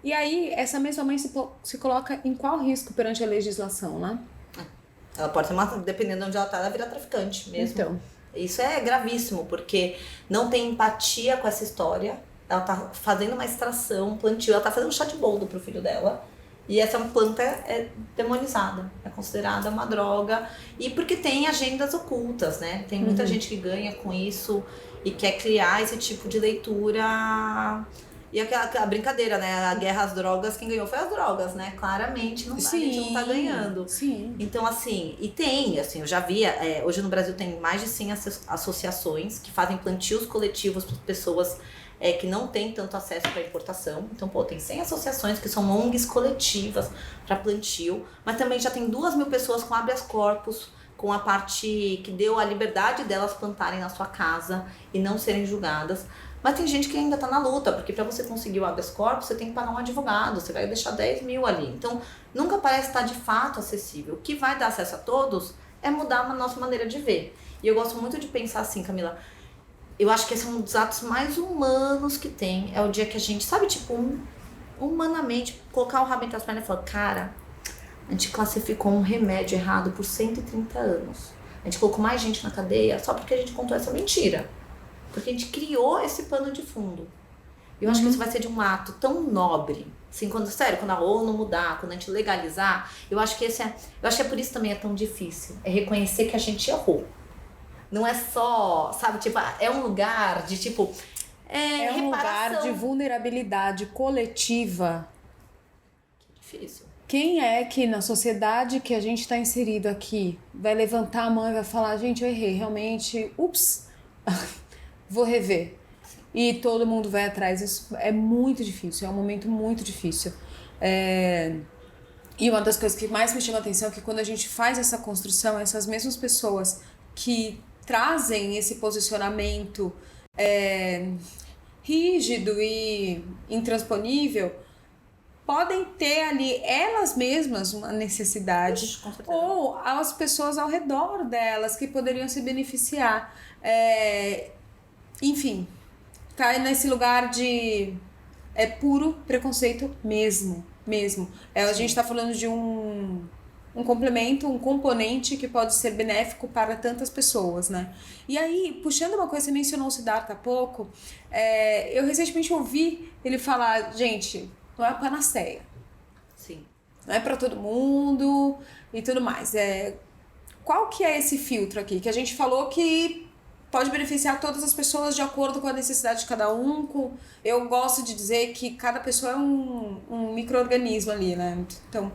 [SPEAKER 1] E aí essa mesma mãe se coloca em qual risco perante a legislação, né?
[SPEAKER 2] Ela pode ser dependendo de onde ela tá, ela vira traficante mesmo.
[SPEAKER 1] Então.
[SPEAKER 2] Isso é gravíssimo, porque não tem empatia com essa história. Ela tá fazendo uma extração, plantio, ela tá fazendo um chá de boldo pro filho dela. E essa planta é demonizada, é considerada uma droga. E porque tem agendas ocultas, né? Tem muita gente que ganha com isso e quer criar esse tipo de leitura. E a brincadeira, né? A guerra às drogas, quem ganhou foi as drogas, né? Claramente a gente não tá ganhando.
[SPEAKER 1] Sim.
[SPEAKER 2] Então, assim, eu já vi, hoje no Brasil tem mais de 100 associações que fazem plantios coletivos para pessoas que não têm tanto acesso para importação. Então, tem 100 associações que são ONGs coletivas para plantio, mas também já tem 2.000 pessoas com habeas corpus, com a parte que deu a liberdade delas plantarem na sua casa e não serem julgadas. Mas tem gente que ainda tá na luta, porque para você conseguir o habeas corpus, você tem que pagar um advogado, você vai deixar 10 mil ali. Então, nunca parece estar de fato acessível. O que vai dar acesso a todos é mudar a nossa maneira de ver. E eu gosto muito de pensar assim, Camila, eu acho que esse é um dos atos mais humanos que tem. É o dia que a gente, sabe, humanamente, colocar o rabo entre as pernas e falar, cara, a gente classificou um remédio errado por 130 anos. A gente colocou mais gente na cadeia só porque a gente contou essa mentira. Porque a gente criou esse pano de fundo. Eu acho que isso vai ser de um ato tão nobre. Assim, quando a ONU mudar, quando a gente legalizar, eu acho que por isso também é tão difícil. É reconhecer que a gente errou. Não é só, sabe, é um lugar de
[SPEAKER 1] é um lugar de vulnerabilidade coletiva.
[SPEAKER 2] Que difícil.
[SPEAKER 1] Quem é que na sociedade que a gente está inserido aqui vai levantar a mão e vai falar, gente, eu errei, realmente, ups, vou rever. E todo mundo vai atrás. Isso é muito difícil, é um momento muito difícil. E uma das coisas que mais me chama a atenção é que quando a gente faz essa construção, essas mesmas pessoas que trazem esse posicionamento rígido e intransponível, podem ter ali elas mesmas uma necessidade, ou as pessoas ao redor delas que poderiam se beneficiar. Enfim, cai nesse lugar de puro preconceito mesmo. A gente está falando de um complemento, um componente que pode ser benéfico para tantas pessoas, né? E aí, puxando uma coisa, você mencionou o Siddhartha há pouco, eu recentemente ouvi ele falar, gente, não é a panaceia.
[SPEAKER 2] Sim.
[SPEAKER 1] Não é para todo mundo e tudo mais. Qual que é esse filtro aqui? Que a gente falou que pode beneficiar todas as pessoas de acordo com a necessidade de cada um. Eu gosto de dizer que cada pessoa é um micro-organismo ali, né? Então,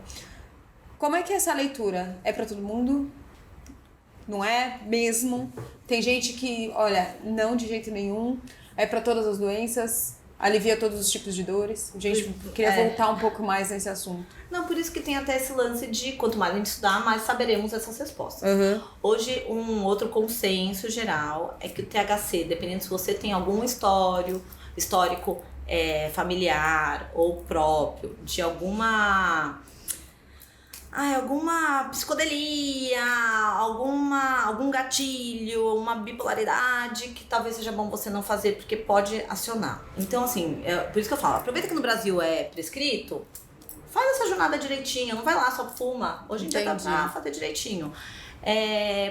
[SPEAKER 1] como é que é essa leitura? É para todo mundo? Não é mesmo? Tem gente que, olha, não de jeito nenhum. É para todas as doenças, alivia todos os tipos de dores. Gente, queria voltar um pouco mais nesse assunto.
[SPEAKER 2] Não, por isso que tem até esse lance de quanto mais a gente estudar, mais saberemos essas respostas. Hoje, um outro consenso geral é que o THC, dependendo se você tem algum histórico familiar ou próprio, de alguma psicodelia, algum gatilho, uma bipolaridade, que talvez seja bom você não fazer, porque pode acionar. Então, assim, por isso que eu falo, aproveita que no Brasil é prescrito, faz essa jornada direitinho, não vai lá, só fuma. Hoje em dia dá pra fazer direitinho.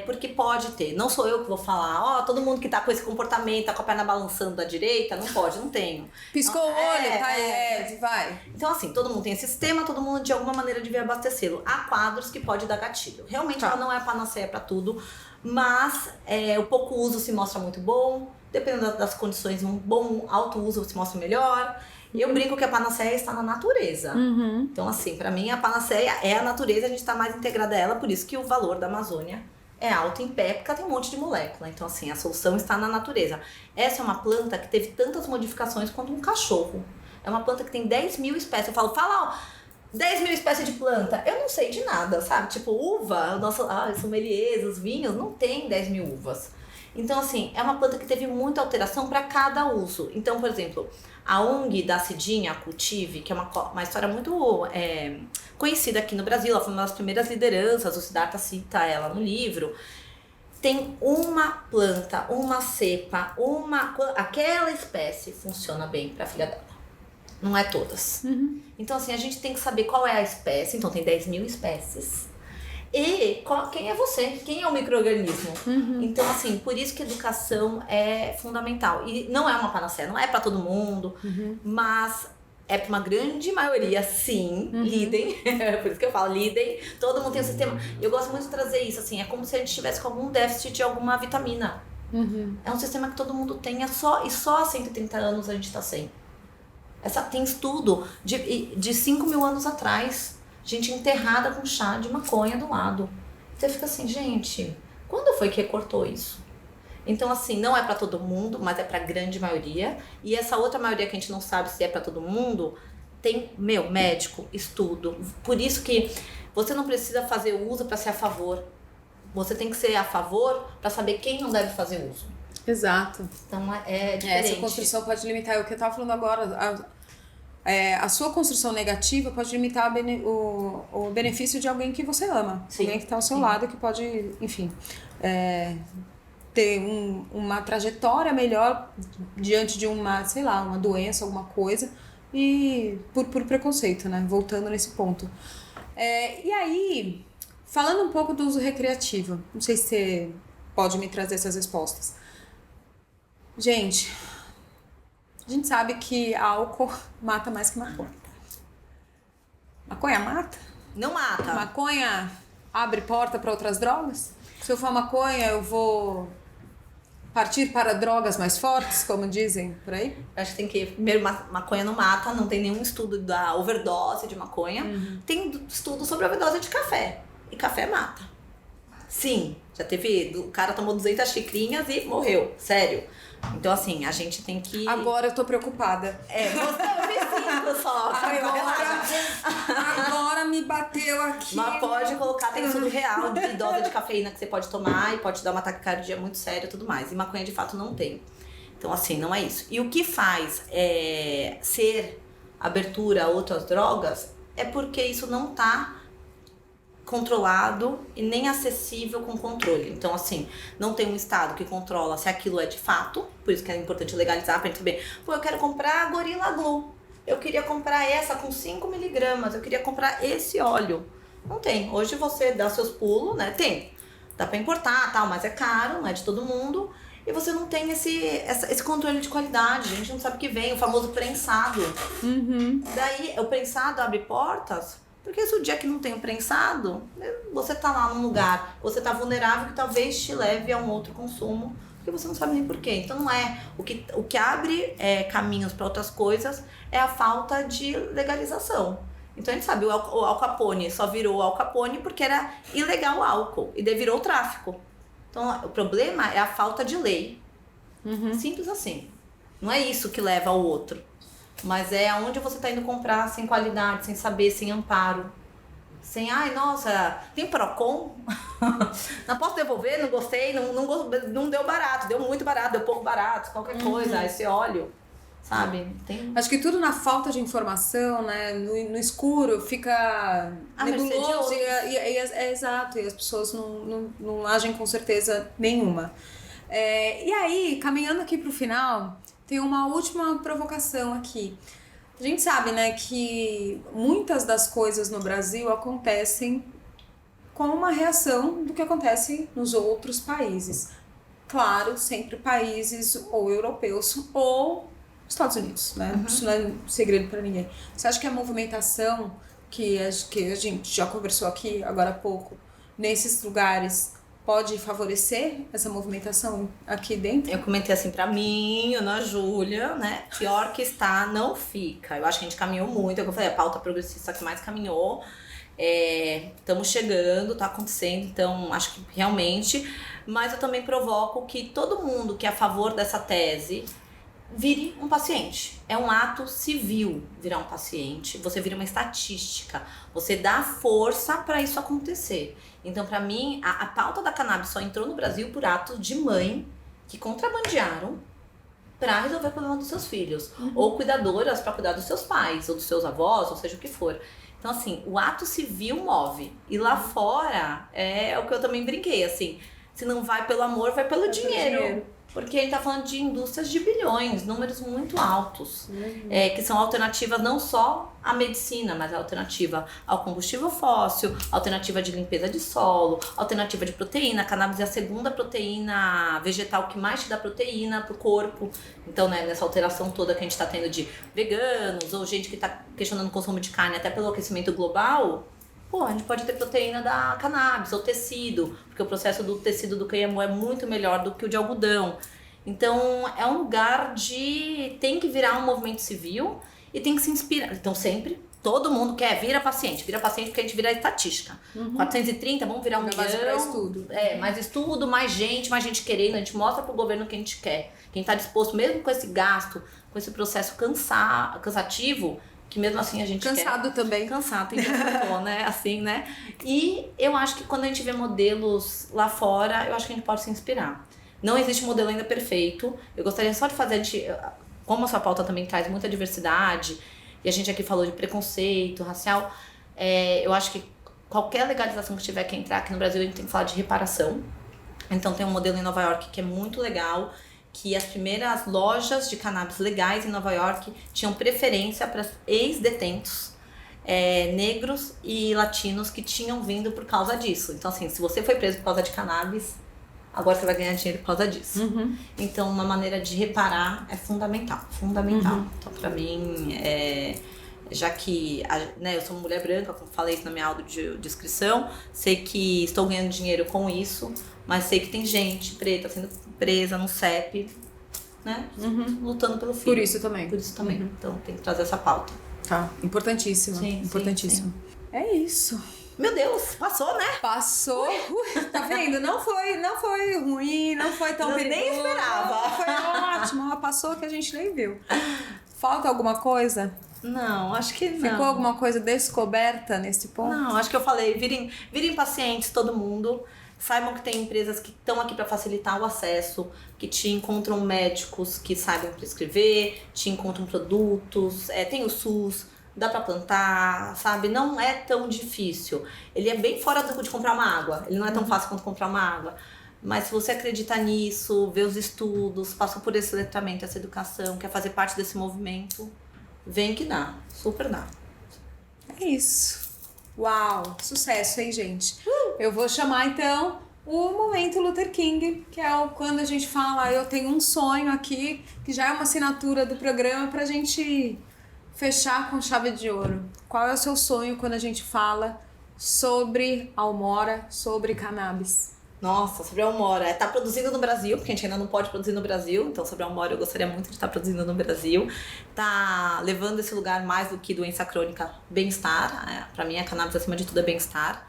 [SPEAKER 2] Porque pode ter, não sou eu que vou falar, todo mundo que tá com esse comportamento, tá com a perna balançando da direita, não pode, não tenho.
[SPEAKER 1] Piscou o olho, vai.
[SPEAKER 2] Então assim, todo mundo tem esse sistema, todo mundo de alguma maneira devia abastecê-lo. Há quadros que pode dar gatilho. Realmente ela não é panaceia pra tudo, mas o pouco uso se mostra muito bom, dependendo das condições, um bom alto uso se mostra melhor. Eu brinco que a panaceia está na natureza. Então, assim, pra mim a panaceia é a natureza, a gente tá mais integrada a ela, por isso que o valor da Amazônia é alto em pé, porque ela tem um monte de molécula. Então, assim, a solução está na natureza. Essa é uma planta que teve tantas modificações quanto um cachorro. É uma planta que tem 10 mil espécies. Eu falo, 10 mil espécies de planta. Eu não sei de nada, sabe? Tipo, uva, os sommeliers, os vinhos, não tem 10 mil uvas. Então, assim, é uma planta que teve muita alteração para cada uso. Então, por exemplo, a ONG da Cidinha, a Cultive, que é uma história muito conhecida aqui no Brasil, ela foi uma das primeiras lideranças, o Siddhartha cita ela no livro. Tem uma planta, uma cepa, aquela espécie funciona bem para a filha dela. Não é todas. Então, assim, a gente tem que saber qual é a espécie. Então, tem 10 mil espécies. E quem é você? Quem é o micro-organismo? Então, assim, por isso que a educação é fundamental. E não é uma panaceia, não é para todo mundo, mas é para uma grande maioria, sim, lidem. Por isso que eu falo, lidem. Todo mundo tem um sistema. Eu gosto muito de trazer isso, assim, é como se a gente tivesse com algum déficit de alguma vitamina. É um sistema que todo mundo tem, e só há 130 anos a gente tá sem. Tem estudo de 5 mil anos atrás. Gente enterrada com chá de maconha do lado. Você fica assim, gente, quando foi que recortou isso? Então, assim, não é pra todo mundo, mas é pra grande maioria. E essa outra maioria que a gente não sabe se é pra todo mundo, tem, médico, estudo. Por isso que você não precisa fazer uso pra ser a favor. Você tem que ser a favor pra saber quem não deve fazer uso.
[SPEAKER 1] Exato.
[SPEAKER 2] Então, é diferente.
[SPEAKER 1] Essa construção pode limitar, o que eu tava falando agora, a sua construção negativa pode limitar o benefício de alguém que você ama. Sim. Alguém que está ao seu lado, que pode, enfim, ter uma trajetória melhor diante de uma doença, alguma coisa, e por preconceito, né? Voltando nesse ponto. E aí, falando um pouco do uso recreativo, não sei se você pode me trazer essas respostas. Gente, a gente sabe que álcool mata mais que maconha. Maconha mata?
[SPEAKER 2] Não mata.
[SPEAKER 1] Maconha abre porta para outras drogas? Se eu for maconha, eu vou partir para drogas mais fortes, como dizem por aí?
[SPEAKER 2] Acho que tem que... Primeiro, maconha não mata, não tem nenhum estudo da overdose de maconha. Tem estudo sobre overdose de café. E café mata. Sim, já teve... O cara tomou 200 xicrinhas e morreu. Sério. Então, assim, a gente tem que...
[SPEAKER 1] Agora eu tô preocupada.
[SPEAKER 2] Você me sinto só.
[SPEAKER 1] Agora me bateu aqui.
[SPEAKER 2] Mas pode colocar, tem estudo real de dose de cafeína que você pode tomar e pode dar uma taquicardia muito séria e tudo mais. E maconha, de fato, não tem. Então, assim, não é isso. E o que faz ser abertura a outras drogas é porque isso não tá controlado e nem acessível com controle. Então, assim, não tem um estado que controla se aquilo é de fato, por isso que é importante legalizar pra gente saber, eu quero comprar a Gorilla Glue, eu queria comprar essa com 5 miligramas, eu queria comprar esse óleo. Não tem. Hoje você dá seus pulos, né? Tem. Dá pra importar, tal, mas é caro, não é de todo mundo. E você não tem esse controle de qualidade, a gente não sabe o que vem, o famoso prensado. Daí, o prensado abre portas. Porque se o dia que não tem o prensado, você tá lá num lugar, você tá vulnerável que talvez te leve a um outro consumo porque você não sabe nem porquê. Então não é. O que abre caminhos para outras coisas é a falta de legalização. Então a gente sabe, o Al Capone só virou Al Capone porque era ilegal o álcool, e daí virou o tráfico. Então o problema é a falta de lei. Simples assim. Não é isso que leva ao outro. Mas é aonde você está indo comprar sem qualidade, sem saber, sem amparo. Sem, ai, nossa, tem Procon? Não posso devolver, não gostei, não deu barato, deu muito barato, deu pouco barato, qualquer coisa, esse óleo, sabe?
[SPEAKER 1] Acho que tudo na falta de informação, né? No escuro fica nebuloso exato, e as pessoas não agem com certeza nenhuma. E aí, caminhando aqui pro final, tem uma última provocação aqui. A gente sabe, né, que muitas das coisas no Brasil acontecem com uma reação do que acontece nos outros países. Claro, sempre países ou europeus ou Estados Unidos, né? Isso não é segredo para ninguém. Você acha que a movimentação que a gente já conversou aqui agora há pouco, nesses lugares, pode favorecer essa movimentação aqui dentro?
[SPEAKER 2] Eu comentei assim pra mim, Ana Júlia, né? Pior que está, não fica. Eu acho que a gente caminhou muito. É o que eu falei, a pauta progressista que mais caminhou. Estamos chegando, tá acontecendo, então acho que realmente. Mas eu também provoco que todo mundo que é a favor dessa tese vire um paciente. É um ato civil virar um paciente. Você vira uma estatística. Você dá força para isso acontecer. Então, para mim, a pauta da cannabis só entrou no Brasil por atos de mãe que contrabandearam para resolver o problema dos seus filhos. Ou cuidadoras para cuidar dos seus pais, ou dos seus avós, ou seja o que for. Então, assim, o ato civil move. E lá fora, é o que eu também brinquei, assim, se não vai pelo amor, vai pelo dinheiro. Porque a gente tá falando de indústrias de bilhões, números muito altos, que são alternativas não só à medicina, mas alternativa ao combustível fóssil, alternativa de limpeza de solo, alternativa de proteína. A cannabis é a segunda proteína vegetal que mais te dá proteína pro corpo. Então, né, nessa alteração toda que a gente tá tendo de veganos, ou gente que tá questionando o consumo de carne até pelo aquecimento global, a gente pode ter proteína da cannabis ou tecido, porque o processo do tecido do cânhamo é muito melhor do que o de algodão. Então, é um lugar tem que virar um movimento civil e tem que se inspirar. Então, sempre, todo mundo quer, vira paciente porque a gente vira estatística. 430, vamos virar 1 milhão.
[SPEAKER 1] Para estudo.
[SPEAKER 2] Mais estudo, mais gente querendo, a gente mostra pro governo o que a gente quer. Quem tá disposto, mesmo com esse gasto, com esse processo cansativo, que mesmo assim a gente
[SPEAKER 1] Cansado também.
[SPEAKER 2] Cansado, tem que né? Assim, né? E eu acho que quando a gente vê modelos lá fora, eu acho que a gente pode se inspirar. Não existe modelo ainda perfeito. Eu gostaria só de fazer, como a sua pauta também traz muita diversidade, e a gente aqui falou de preconceito racial, eu acho que qualquer legalização que tiver que entrar aqui no Brasil, a gente tem que falar de reparação. Então tem um modelo em Nova York que é muito legal, que as primeiras lojas de cannabis legais em Nova York tinham preferência para ex-detentos negros e latinos que tinham vindo por causa disso. Então, assim, se você foi preso por causa de cannabis, agora você vai ganhar dinheiro por causa disso. Então, uma maneira de reparar é fundamental. Então, para mim, já que eu sou uma mulher branca, como falei isso na minha audiodescrição, sei que estou ganhando dinheiro com isso, mas sei que tem gente preta sendo presa no CEP, né? Lutando pelo filho.
[SPEAKER 1] Por isso também.
[SPEAKER 2] Então tem que trazer essa pauta.
[SPEAKER 1] Tá, importantíssimo.
[SPEAKER 2] Sim.
[SPEAKER 1] É isso.
[SPEAKER 2] Meu Deus, passou, né?
[SPEAKER 1] Passou. Tá vendo? Não foi ruim, não foi tão perigoso.
[SPEAKER 2] Nem esperava.
[SPEAKER 1] Foi ótimo. Passou que a gente nem viu. Falta alguma coisa?
[SPEAKER 2] Não, acho que não.
[SPEAKER 1] Ficou alguma coisa descoberta nesse ponto?
[SPEAKER 2] Não, acho que eu falei, virem pacientes todo mundo. Saibam que tem empresas que estão aqui para facilitar o acesso, que te encontram médicos que saibam prescrever, te encontram produtos, tem o SUS, dá para plantar, sabe? Não é tão difícil. Ele é bem fora de comprar uma água, ele não é tão fácil quanto comprar uma água. Mas se você acredita nisso, vê os estudos, passou por esse letramento, essa educação, quer fazer parte desse movimento, vem que dá, super dá.
[SPEAKER 1] É isso. Uau, sucesso, hein, gente? Eu vou chamar, então, o Momento Luther King, que é quando a gente fala, eu tenho um sonho aqui, que já é uma assinatura do programa, pra gente fechar com chave de ouro. Qual é o seu sonho quando a gente fala sobre Almora, sobre cannabis?
[SPEAKER 2] Nossa, sobre a Umora, tá produzindo no Brasil, porque a gente ainda não pode produzir no Brasil, então sobre a Umora eu gostaria muito de estar produzindo no Brasil. Tá levando esse lugar mais do que doença crônica, bem-estar. Pra mim, a cannabis acima de tudo é bem-estar.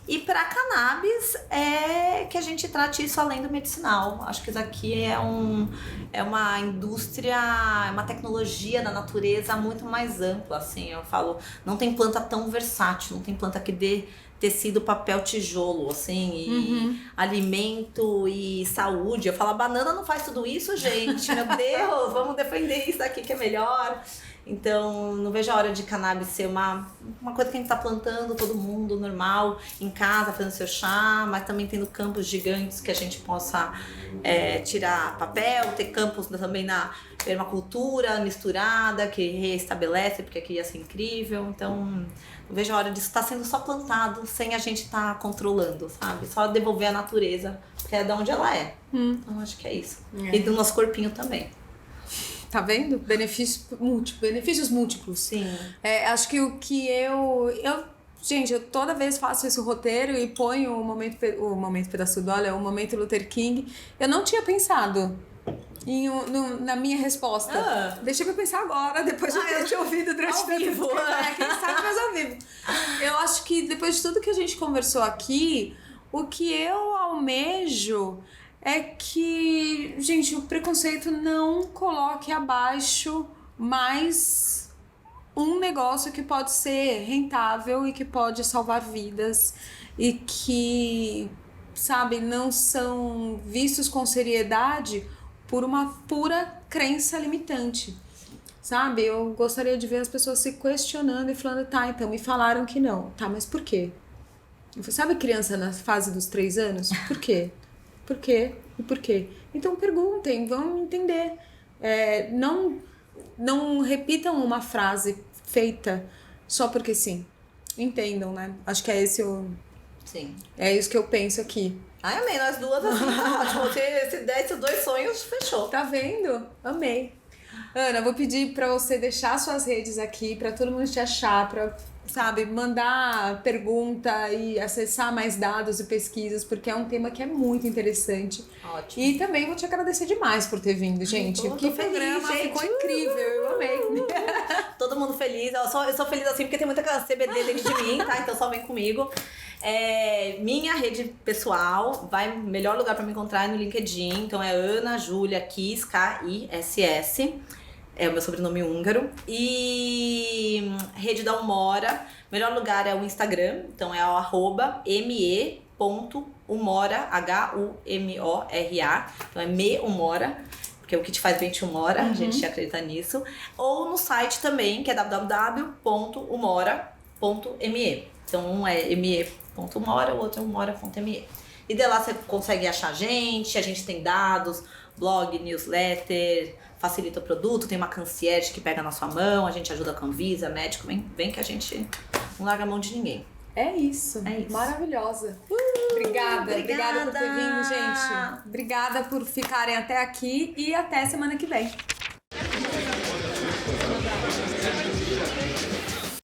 [SPEAKER 2] E pra cannabis é que a gente trate isso além do medicinal. Acho que isso aqui é uma indústria, é uma tecnologia da natureza muito mais ampla, assim. Eu falo, não tem planta tão versátil, não tem planta que dê tecido, papel, tijolo, assim, e alimento e saúde. Eu falo, a banana não faz tudo isso, gente. Meu Deus, vamos defender isso aqui que é melhor. Então, não vejo a hora de cannabis ser uma coisa que a gente tá plantando, todo mundo, normal, em casa, fazendo seu chá, mas também tendo campos gigantes que a gente possa tirar papel, ter campos também na permacultura misturada, que reestabelece, porque aqui ia ser incrível. Então, não vejo a hora disso estar sendo só plantado, sem a gente estar controlando, sabe? Só devolver a natureza, porque é de onde ela é. Então, acho que é isso. E do nosso corpinho também.
[SPEAKER 1] Tá vendo? Benefícios múltiplos.
[SPEAKER 2] Sim.
[SPEAKER 1] Acho que o que gente, eu toda vez faço esse roteiro e ponho o momento pedaço do olha, o momento Luther King. Eu não tinha pensado na minha resposta. Deixa eu pensar agora, depois de ter te ouvido durante
[SPEAKER 2] ao vivo.
[SPEAKER 1] Quem sabe faz ao vivo. Eu acho que depois de tudo que a gente conversou aqui, o que eu almejo é que, gente, o preconceito não coloque abaixo mais um negócio que pode ser rentável e que pode salvar vidas e que, sabe, não são vistos com seriedade por uma pura crença limitante, sabe? Eu gostaria de ver as pessoas se questionando e falando, tá, então me falaram que não. Tá, mas por quê? Sabe criança na fase dos 3 anos? Por quê? Por quê? E por quê? Então perguntem, vão entender. Não repitam uma frase feita só porque sim. Entendam, né? Acho que é esse o...
[SPEAKER 2] Sim.
[SPEAKER 1] É isso que eu penso aqui.
[SPEAKER 2] Ai, amei, nós duas assim, tá ótimo. Se der esses 2 sonhos, fechou.
[SPEAKER 1] Tá vendo? Amei. Ana, vou pedir pra você deixar suas redes aqui, pra todo mundo te achar, pra, sabe, mandar pergunta e acessar mais dados e pesquisas, porque é um tema que é muito interessante.
[SPEAKER 2] Ótimo.
[SPEAKER 1] E também vou te agradecer demais por ter vindo, gente. Que programa, ficou incrível, eu amei.
[SPEAKER 2] Todo mundo feliz. Eu sou feliz assim porque tem muita CBD dentro de mim, tá? Então só vem comigo. Minha rede pessoal, melhor lugar pra me encontrar é no LinkedIn. Então é Ana Júlia Kiss, Kiss. É o meu sobrenome húngaro. E rede da Umora, melhor lugar é o Instagram. Então é o @me.umora, HUMORA. Então é meumora, porque o que te faz bem te humora, a gente acredita nisso. Ou no site também, que é www.umora.me. Então um é me.umora, o outro é umora.me. E de lá você consegue achar a gente tem dados, blog, newsletter, facilita o produto, tem uma concierge que pega na sua mão, a gente ajuda com a Anvisa, médico, vem que a gente não larga a mão de ninguém.
[SPEAKER 1] É isso. Maravilhosa. Obrigada por ter vindo, gente. Obrigada por ficarem até aqui e até semana que vem.